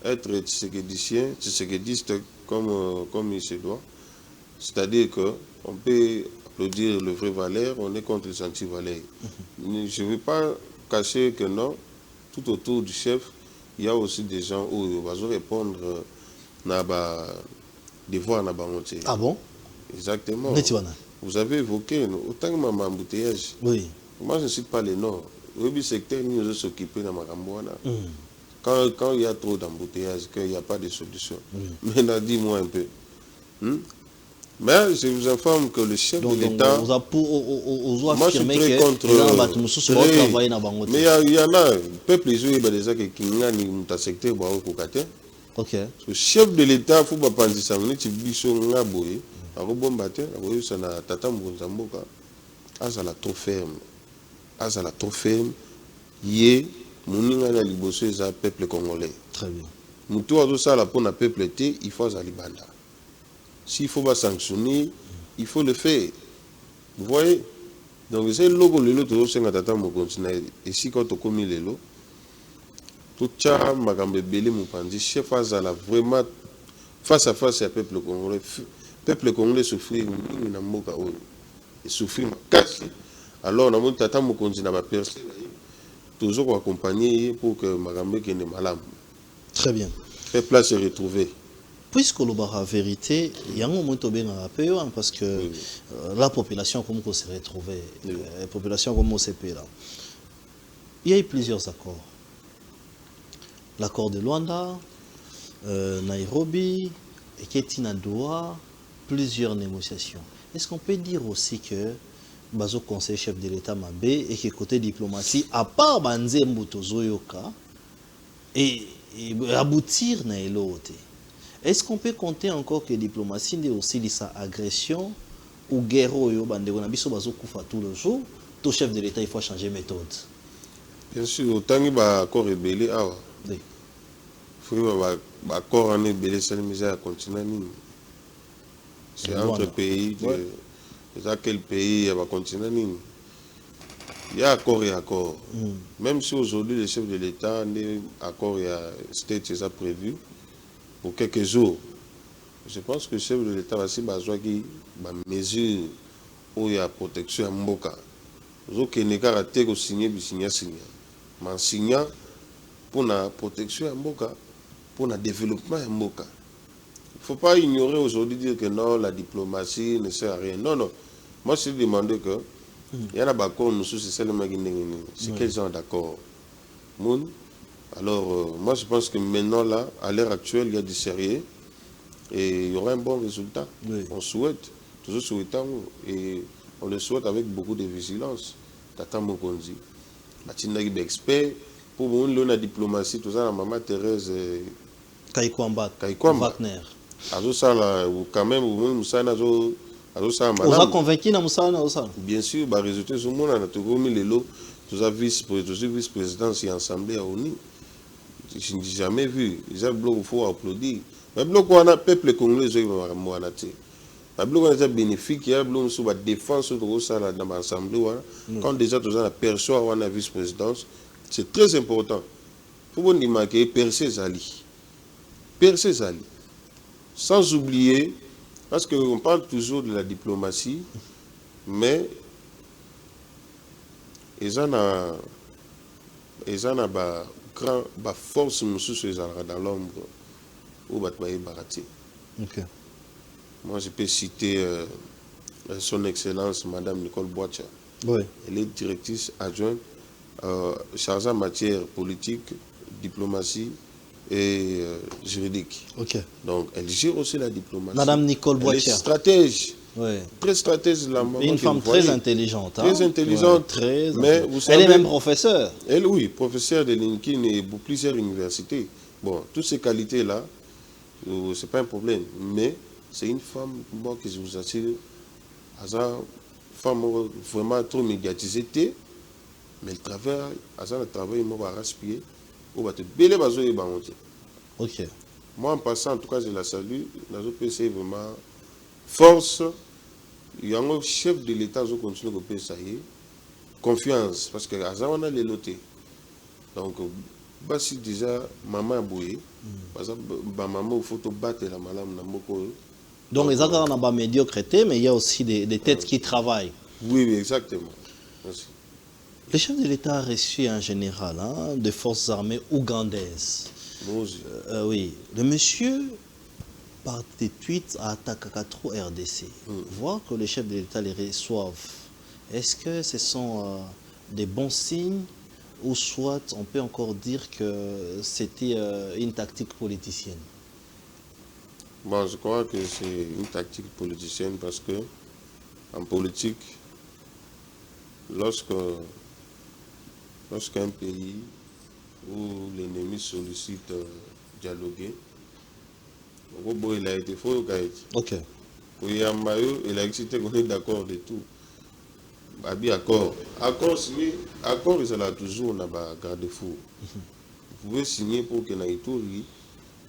être tshisekediste comme il se doit. C'est-à-dire qu'on peut applaudir le vrai Valère, on est contre les anti-Valères. Je ne veux pas cacher que non, tout autour du chef, il y a aussi des gens où ils vont répondre des voix à Bangote. Ah bon? Exactement. Vous avez évoqué autant que ma embouteillage. Oui. Moi, je ne cite pas les noms. Le secteur nous s'occuper de Maramboana. Quand il y a trop d'embouteillage, qu'il n'y a pas de solution. Maintenant, dis-moi un peu. Mais je vous informe que le chef de l'État... Moi, je suis très contre... Mais il y en a, le peuple, ils ont des gens qui ont un secteur pour Ok. Le chef de l'État, il faut pas penser ça. Il faut trop ferme. Moninga na liboso eza peuple congolais. Très bien. Mutu azo sala pour na peuple été, il faut Zalibanda. S'il faut pas sanctionner, il faut le faire. Vous voyez? Donc c'est le logo le lot senga tata mo continue et si quand on commis le lot tout ça makambe belé mo pandi chef azala vraiment face à face à peuple congolais souffrir na mboka o et souffrir casse alors na mo tata mo continue ba personne toujours accompagner pour que makambe kende malam. Très bien. Peuple se retrouver. Puisque le bar a vérité, il y a un moment bien parce que la population comme on s'est retrouvée, la population comme on s'est payé là. Il y a eu plusieurs accords. L'accord de Luanda, Nairobi, et Ketina Doha, plusieurs négociations. Est-ce qu'on peut dire aussi que Bazo conseil chef de l'État Mabé et que côté diplomatie, à part Banze Mbutozo Yoka, et aboutir na l'autre? Est-ce qu'on peut compter encore que la diplomatie est aussi sa agression ou guerre au bande on a biso bazo kufa tout le jour, tout chef de l'État il faut changer méthode. Bien sûr, autant que ba accord rebelle awa. Oui. Faut ba accord en rebelle ça mais à continuer ni. C'est entre pays c'est à quel pays va continuer ni. Il y a accord et accord. Même si aujourd'hui le chef de l'État n'est accord et state c'est prévu pour quelques jours. Je pense que le chef de l'État va aussi besoin de mesures où il y a protection à Mboka. Vous avez signé que signer, mais signer pour la protection à Mboka, pour le développement à Mboka. Il ne faut pas ignorer aujourd'hui dire que non, la diplomatie ne sert à rien. Non, non. Moi, je me demandé que il y a un accord, nous sommes seulement c'est quel genre d'accord. Alors, moi, je pense que maintenant, là, à l'heure actuelle, il y a du sérieux et il y aura un bon résultat. Oui. On souhaite, toujours souhaitons, et on le souhaite avec beaucoup de vigilance. Tata Mokonzi, Matina Gibe expert, pour nous, la diplomatie, tout ça, la maman Thérèse Kaikwamba Wagner. Azo ça, là, quand même, vous savez, Azo ça, madame. Vous avez convaincu dans Moussa Naosa? Bien sûr, bah, résultat, tout le monde a tout mis les lots, tout ça, vice-présidence et assemblée à ONU. Je n'ai jamais vu. Les gens bloquent, il faut applaudir. Mais bloc on a peuple congolais, ils ont moanaté. Le bloc on a bénéfique, il y a bloc sur la défense de ça dans l'assemblée. Quand déjà tout ça perçoit on a vice-présidence, c'est très important. Il faut bon marquer percer Zali. Percer Zali. Sans oublier, parce qu'on parle toujours de la diplomatie, mais ils en ont grand force dans l'ombre ou Barati. Okay. Moi, je peux citer son Excellence, Madame Nicole Boacha. Oui. Elle est directrice adjointe chargée en matière politique, diplomatie et juridique. Okay. Donc, elle gère aussi la diplomatie. Madame Nicole Boacha. Elle est stratège. Oui. Très stratège. Une femme très intelligente. Hein? Très intelligente. Ouais, très mais vous savez, elle est même professeure. Elle, oui, professeure de Lincoln et pour plusieurs universités. Bon, toutes ces qualités-là, ce n'est pas un problème. Mais c'est une femme, moi, que je vous assure, une femme vraiment trop médiatisée, mais le travail, le travail, moi, va respirer, on va te bêler, ok. Moi, en passant, en tout cas, je la salue. C'est vraiment force. Il y a un chef de l'État qui continue à faire ça. Confiance, parce que on a les lotés. Donc, si déjà maman a bouillé, par exemple, maman il faut battre la madame dans beaucoup. Donc, les accords n'ont pas médiocrité, mais il y a aussi des têtes qui travaillent. Oui, oui, exactement. Merci. Le chef de l'État a reçu un général des forces armées ougandaises. Oui. Le monsieur, par des tweets, a attaqué trop RDC. Voir que le chef de l'État les reçoive, est-ce que ce sont des bons signes ou soit on peut encore dire que c'était une tactique politicienne? Bon, je crois que c'est une tactique politicienne parce que en politique, lorsqu'un pays où l'ennemi sollicite dialoguer, il a été faux. Ok. Il a excité qu'on est d'accord de tout. Accord. Accord signé. Accord, il y a toujours un garde-fou. Vous pouvez signer pour que l'Aïtouri,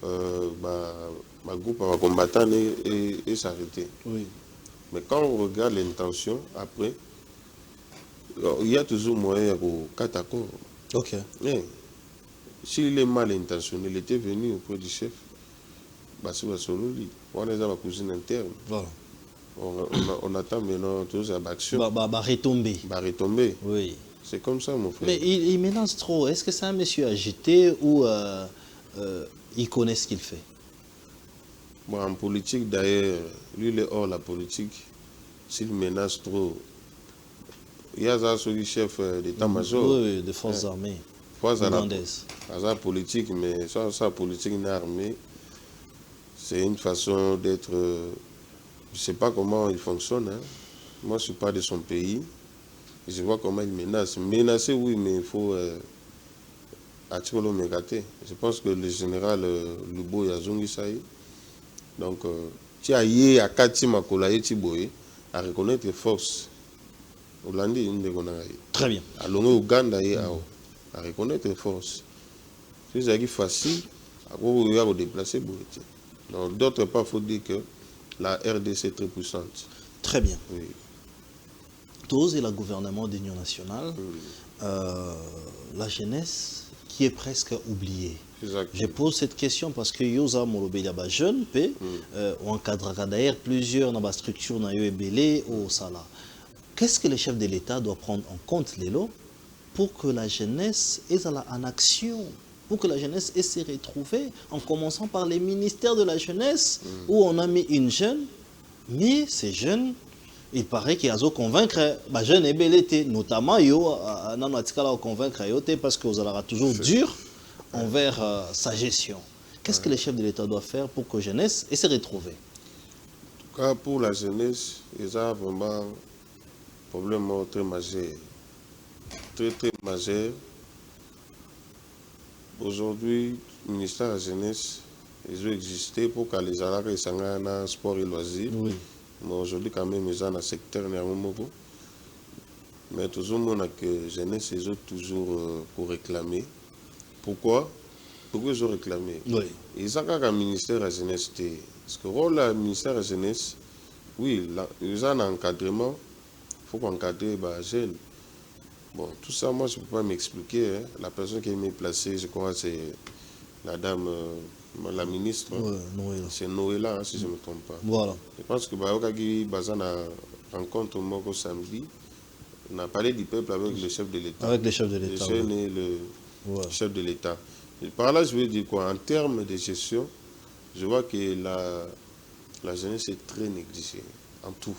ma groupe va combattre et s'arrêter. Oui. Mais quand on regarde l'intention, après, il y a toujours moyen pour 4 accords. Ok. Mais, s'il est mal intentionné, il était venu auprès du chef. On est à la cousine interne. Voilà. On attend maintenant tous à l'action. Retomber. Retomber. Oui. C'est comme ça, mon frère. Mais il menace trop. Est-ce que c'est un monsieur agité ou il connaît ce qu'il fait? Bon, en politique, d'ailleurs, lui, il est hors la politique. S'il menace trop, il y a ça sur le chef d'état-major. Oui, des forces armées. Forces rwandaises. Ça, politique, mais ça, politique n'est armée. C'est une façon d'être. Je ne sais pas comment il fonctionne. Hein. Moi, je ne suis pas de son pays. Je vois comment il menace. Menacer, oui, mais il faut. Je pense que le général Lubo Yazungi Saï. Donc, tu as yé à Kati Makolaye Tiboye à reconnaître les forces. Très bien. À l'Ouganda, à reconnaître les forces. C'est facile à déplacer. Donc, d'autre part, il faut dire que la RDC est très puissante. Très bien. Oui. Tous et le gouvernement d'Union nationale, la jeunesse qui est presque oubliée. Exactement. Je pose cette question parce que Yosa Molobe Yaba jeune, on encadre d'ailleurs plusieurs dans la structure au Sala. Qu'est-ce que le chef de l'État doit prendre en compte, Lélo, pour que la jeunesse est en action, pour que la jeunesse ait se retrouver, en commençant par les ministères de la jeunesse, où on a mis une jeune, mais ces jeunes, il paraît qu'il y a à convaincre les jeunes et belleté, notamment convaincre parce que vous allez toujours dur envers sa gestion. Qu'est-ce que le chef de l'État doit faire pour que la jeunesse ait se retrouver? En tout cas, pour la jeunesse, il y a vraiment un problème très majeur. Très, très majeur. Aujourd'hui, le ministère de la Jeunesse, ils ont existé pour que les Arabes aient un sport et loisirs. Oui. Mais aujourd'hui, quand même, ils sont dans le secteur. Mais toujours, la jeunesse, ils ont toujours pour réclamer. Pourquoi? Pourquoi ils ont réclamé? Oui. Ils ont un ministère de la Jeunesse. Parce que le rôle du ministère de la Jeunesse, oui, ils ont un encadrement. Il faut encadrer les jeunes. Bon, tout ça, moi, je ne peux pas m'expliquer. Hein. La personne qui est placée, je crois, c'est la dame, la ministre. Ouais, Noëlla. C'est Noëlla, hein, si je ne me trompe pas. Voilà. Je pense que la rencontre au samedi, on a parlé du peuple avec le chef de l'État. Avec le chef de l'État. Le jeune et le chef de l'État. Par là, je veux dire quoi? En termes de gestion, je vois que la jeunesse est très négligée, en tout.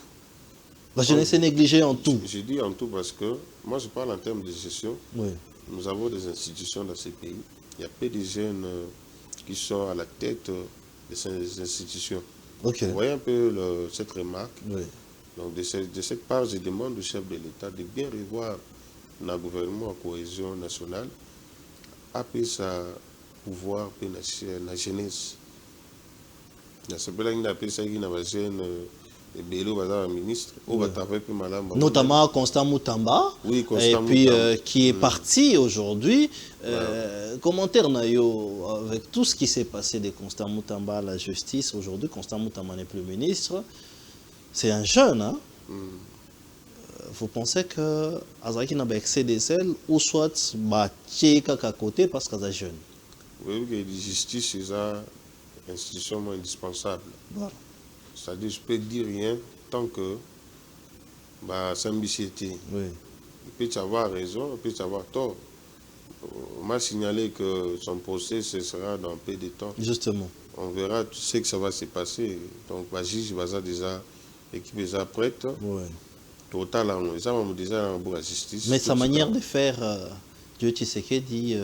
La jeunesse est négligée en tout. Je dis en tout parce que, moi je parle en termes de gestion. Oui. Nous avons des institutions dans ces pays. Il y a peu de jeunes qui sont à la tête de ces institutions. Ok. Vous voyez un peu cette remarque. Oui. Donc de cette part, je demande au chef de l'État de bien revoir le gouvernement en cohésion nationale, après ça pouvoir la jeunesse. C'est pour ça qu'il appelle ça une jeune. Ministre, notamment Constant Moutamba, oui, Constant et puis Moutamba. Qui est parti aujourd'hui. Commentaire Nayo, avec tout ce qui s'est passé de Constant Moutamba à la justice, aujourd'hui Constant Moutamba n'est plus ministre. C'est un jeune, hein? Vous pensez que Azaki n'a pas excès des ailes ou soit battu à côté parce qu'il est jeune? Oui, que la justice est une institution indispensable. Voilà. C'est-à-dire, je ne peux dire rien tant que c'est une ambitiété. Oui. Il peut y avoir raison, il peut y avoir tort. On m'a signalé que son procès ce sera dans peu de temps. Justement. On verra tout ce que ça va se passer. Donc, le juge va déjà, l'équipe est déjà prête. Oui. Total, ils ont déjà la justice. Mais sa manière de faire, Dieu Tshisekedi dit.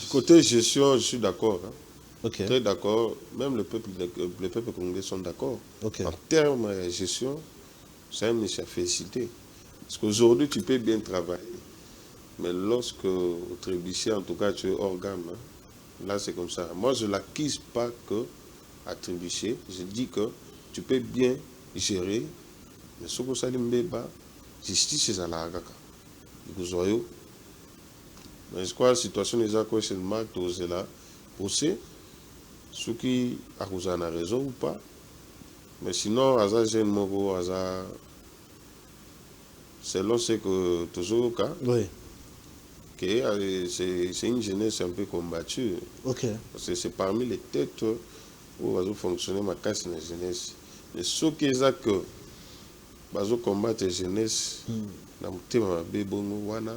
Côté gestion, je suis d'accord. Hein. Okay. Très d'accord. Même le peuple congolais sont d'accord. Okay. En termes de gestion, c'est un monsieur à féliciter. Parce qu'aujourd'hui, tu peux bien travailler. Mais lorsque au trébuchet, en tout cas, tu es hors gamme. Hein, là, c'est comme ça. Moi, je ne l'accuse pas que à trébucher. Je dis que tu peux bien gérer. Mais ce que ça dit, justice, c'est à la gaka. Mais je crois que la situation est là, procès. Ce qui a raison ou pas. Mais sinon, Aza Jeune Moro, Aza, selon ce que toujours le cas, Oui. c'est une jeunesse un peu combattue. Ok. Parce que c'est parmi les têtes où va fonctionner ma casse de la jeunesse. Mais ce qui est que va combattre la jeunesse, dans le thème de Bongo Wana,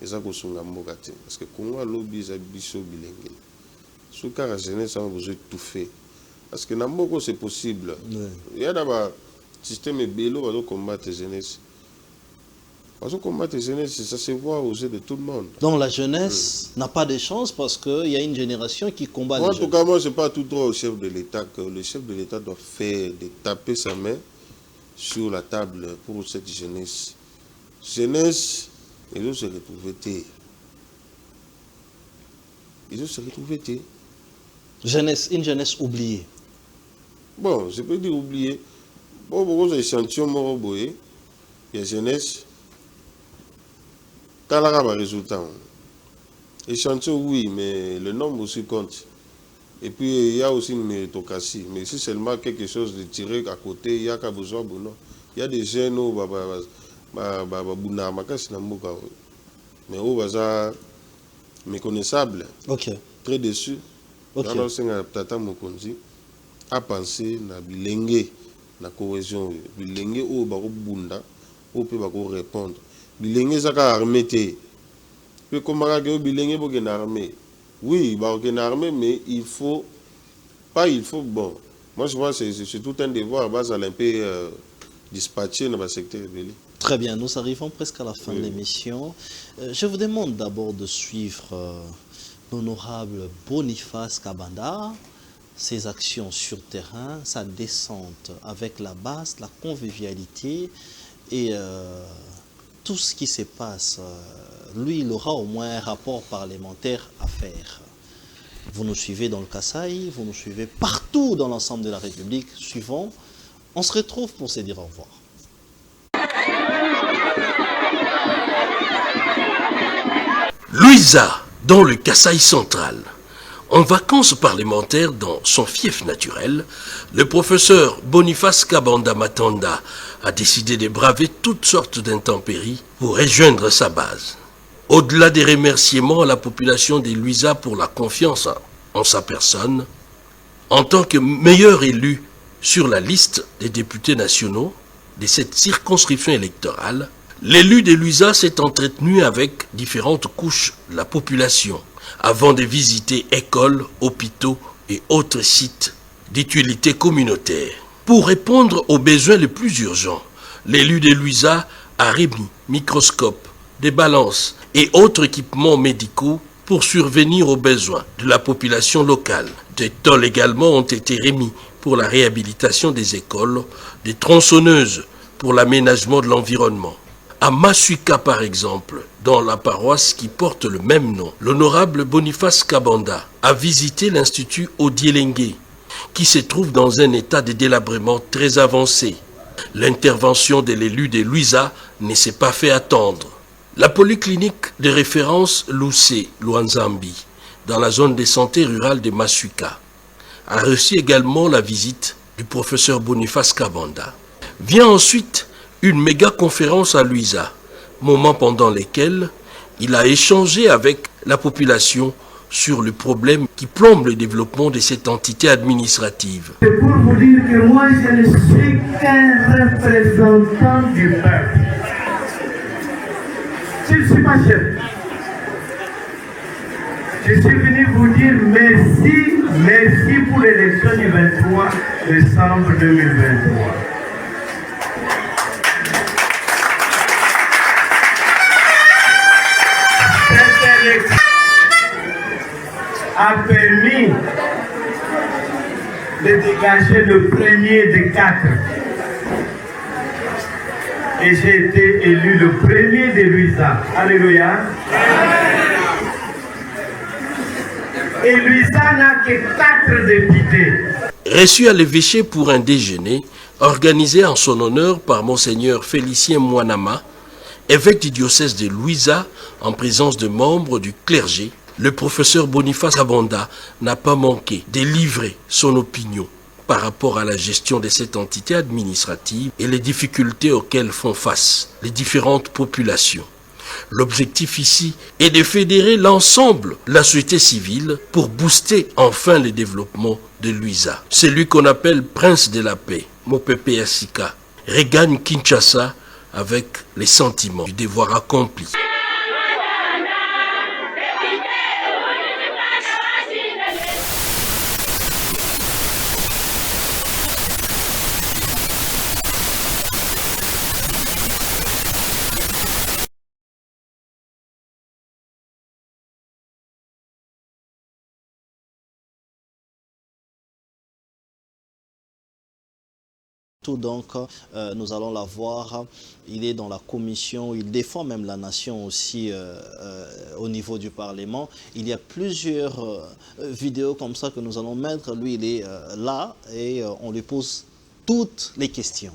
ils ont besoin de Mokate. Parce que Congo a lobby, ils ont besoin de bilingue. Ce qui la jeunesse a besoin de tout faire. Parce que dans Moko, c'est possible. Il y a un système bélo qui va combattre la jeunesse. Parce que combattre la jeunesse, ça se voit aux yeux de tout le monde. Donc la jeunesse n'a pas de chance parce qu'il y a une génération qui combat moi, les en tout cas, moi, je n'ai pas tout droit au chef de l'État que le chef de l'État doit faire, de taper sa main sur la table pour cette jeunesse. Jeunesse, ils doivent se retrouver. Ils doivent se retrouver. Jeunesse, une jeunesse oubliée. Bon, je peux dire oublier. Bon, beaucoup d'échantillons m'ont boyé. Il y a jeunesse. T'as là un résultat. Échantillon, oui, mais le nombre aussi compte. Et puis, il y a aussi une méritocratie. Mais si seulement quelque chose de tiré à côté, il y a qu'à besoin de bon. Il y a des jeunes où mais où c'est méconnaissable. Ok. Très déçu. Ok. Dans le Tata Mokonzi a pensé na bilenge na cohésion. Bilenge où bako bunda, où peut bako répondre. Bilenge zaka armé te. Puis comment que bilenge pour une armée. Oui, bako une armée, mais il faut bon. Moi je vois c'est tout un devoir base à l'imper dispatcher dans le secteur belé. Très bien, nous arrivons presque à la fin de l'émission. Je vous demande d'abord de suivre l'honorable Boniface Kabanda, ses actions sur terrain, sa descente avec la base, la convivialité et tout ce qui se passe. Lui, il aura au moins un rapport parlementaire à faire. Vous nous suivez dans le Kasaï, vous nous suivez partout dans l'ensemble de la République. Suivons. On se retrouve pour se dire au revoir. Louisa, dans le Kasaï central. En vacances parlementaires dans son fief naturel, le professeur Boniface Kabanda Matanda a décidé de braver toutes sortes d'intempéries pour rejoindre sa base. Au-delà des remerciements à la population de Louisa pour la confiance en sa personne, en tant que meilleur élu sur la liste des députés nationaux de cette circonscription électorale, l'élu de Louisa s'est entretenu avec différentes couches de la population avant de visiter écoles, hôpitaux et autres sites d'utilité communautaire. Pour répondre aux besoins les plus urgents, l'élu de Louisa a remis microscopes, des balances et autres équipements médicaux pour survenir aux besoins de la population locale. Des tôles également ont été remis pour la réhabilitation des écoles, des tronçonneuses pour l'aménagement de l'environnement. À Masuika, par exemple, dans la paroisse qui porte le même nom, l'honorable Boniface Kabanda a visité l'Institut Odielenge, qui se trouve dans un état de délabrement très avancé. L'intervention de l'élu de Louisa ne s'est pas fait attendre. La polyclinique de référence Loussé, Luanzambi, dans la zone de santé rurale de Masuika, a reçu également la visite du professeur Boniface Kabanda. Vient ensuite une méga conférence à Louisa, moment pendant lequel il a échangé avec la population sur le problème qui plombe le développement de cette entité administrative. C'est pour vous dire que moi je ne suis qu'un représentant du peuple. Je ne suis pas chef. Je suis venu vous dire merci pour l'élection du 23 décembre 2023. Cette élection a permis de dégager le premier des 4. Et j'ai été élu le premier de Louisa. Alléluia. Et Louisa n'a que 4 députés. Reçu à l'évêché pour un déjeuner organisé en son honneur par Monseigneur Félicien Mwanama, évêque du diocèse de Louisa, en présence de membres du clergé, le professeur Boniface Kabanda n'a pas manqué de livrer son opinion par rapport à la gestion de cette entité administrative et les difficultés auxquelles font face les différentes populations. L'objectif ici est de fédérer l'ensemble de la société civile pour booster enfin le développement de Luiza. Celui qu'on appelle Prince de la Paix, Mopepe Yassika, regagne Kinshasa avec les sentiments du devoir accompli. Donc, nous allons la voir. Il est dans la commission, il défend même la nation aussi au niveau du Parlement. Il y a plusieurs vidéos comme ça que nous allons mettre. Lui, il est là et on lui pose toutes les questions.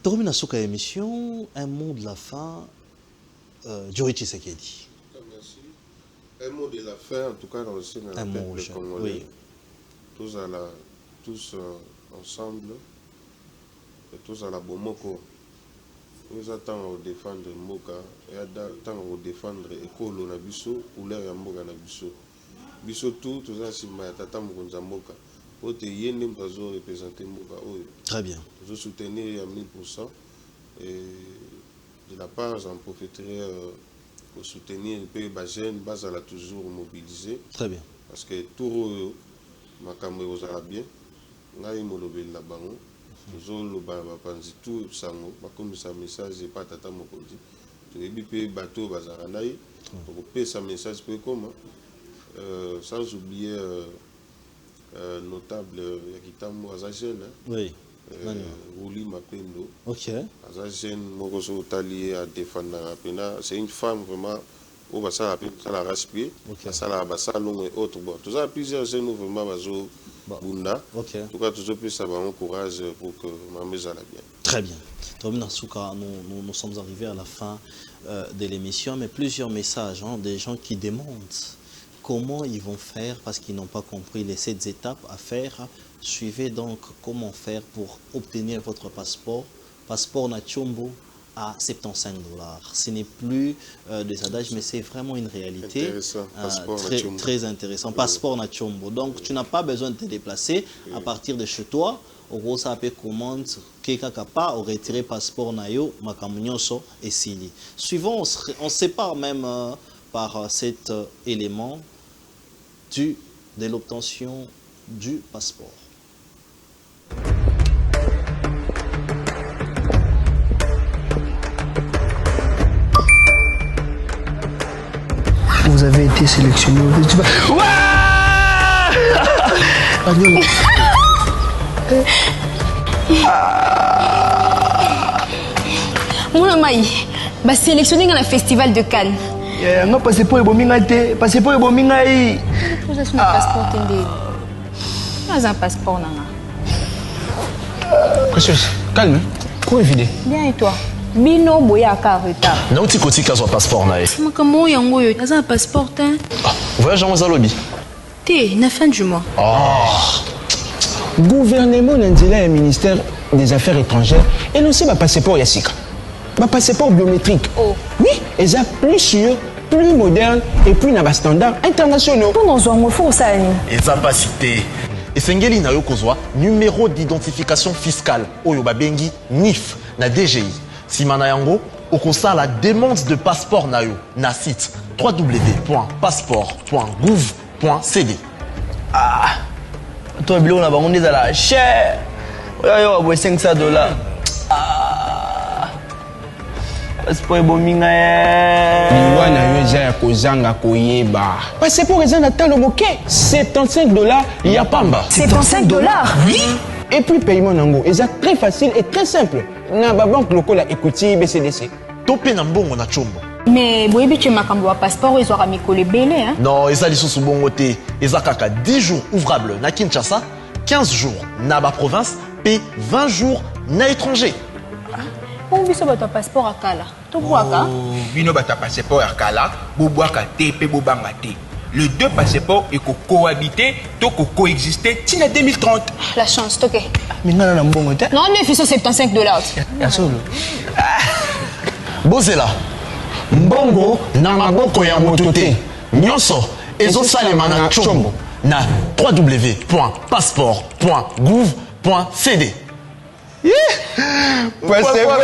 Termine Souka émission, un mot de la fin, Djori Tshisekedi. Merci. Un mot de la fin, en tout cas dans le sein de la peuple congolais. Oui. Tous ensemble. Et tous à la Bomoko, nous attendons à défendre Moka et attendons à défendre Ekolo Nabiso ou l'air Yamoga Nabiso. Biso tout ça, c'est ma tata Mokonza Moka. Ote Yenem Bazo représenter Moka. Très bien. Je soutenir à 1000%. Et de la part, j'en profiterai pour soutenir le pays Bajen, Bazala toujours mobilisé. Très bien. Parce que tout ma caméra aux Arabiens, Ngaï Molobel Labango. Nous tout sango comme ça message et pas tata mokondi tu es bipé bateau bazaranaï pour payer sa message peu comment sans oublier notable Yakitambo Azajen oui Rouli Mapendo ok Azajen Mokoso Talié à défendre c'est une femme vraiment au basa ça la respire ça la basa long et autres bon tout ça plusieurs jeunes vraiment bazo Bunda. Okay. En tout cas, toujours plus avoir un courage pour que ma maison aille bien. Très bien. Nous sommes arrivés à la fin de l'émission, mais plusieurs messages, des gens qui demandent comment ils vont faire parce qu'ils n'ont pas compris les 7 étapes à faire. Suivez donc comment faire pour obtenir votre passeport. Passeport Nachombo à 75 $. Ce n'est plus des adages, mais c'est vraiment une réalité très intéressant. Passeport Nachombo. Donc, tu n'as pas besoin de te déplacer à partir de chez toi. Au gros, ça peut commande quelqu'un qui n'a pas retiré passeport Nayo, Makamunyoso et Sili. Suivant, on sépare même par cet élément de l'obtention du passeport. Vous avez été sélectionné. Ouais. Mon Maï, bah sélectionné dans le festival de Cannes. Non, passez pour les bomingaï. Passez pour les bomingaï. Vous avez un passeport tendé. Pas un passeport nana. Précieuse, calme. Comment éviter? Bien et toi? Bino boya ka retard. Na uti kotika zo passeport na ye. Makamo yango yo, naza passeport hein. Voyage en Zalobi. Té, na fin du mois. Gouvernement n'indila le ministère des Affaires étrangères et non c'est ma passeport Yassika. Ma passeport biométrique. Oh. Oui, et ça plus sûr, plus moderne et plus na standards internationaux. Pour nous en faut ça. Et ça pas cité. Et Sengeli na yo kozwa numéro d'identification fiscale oyo babengi NIF na DGI. Simana yango okosa la demande de passeport na yo na site www.passeport.gouv.cd. Toi biloko na bango ndeza la cher. Oya yo abwe $500. Passeport bominga ye. Liwa na yo eza ya kozanga koyeba. Passeport eza na talo moke. $75 ya pamba. $75? Oui. Et puis paiement nango eza très facile et très simple. Na ba banque locale Equity BCDC. Topé na mbongo na chombo. Mais boyebi tu makambo wa passeport ezwaka mikolo ebele hein. Non, eza lisusu bongo te. Eza kaka 10 jours ouvrables na Kinshasa, 15 jours na ba province, puis 20 jours na étranger. On biso bato passeport akala. To boaka. Bino bata passeport akala, bo boaka te pe bo banga te. les deux passeports et cohabiter, coexister, tina 2030. La chance, ok. Mais non, non, bon, non, mais il faut $75. Bozela, mbongo na maboko ya motote, nyonso, ezo salema na chombo, na www.passeport.gouv.cd. Passeport,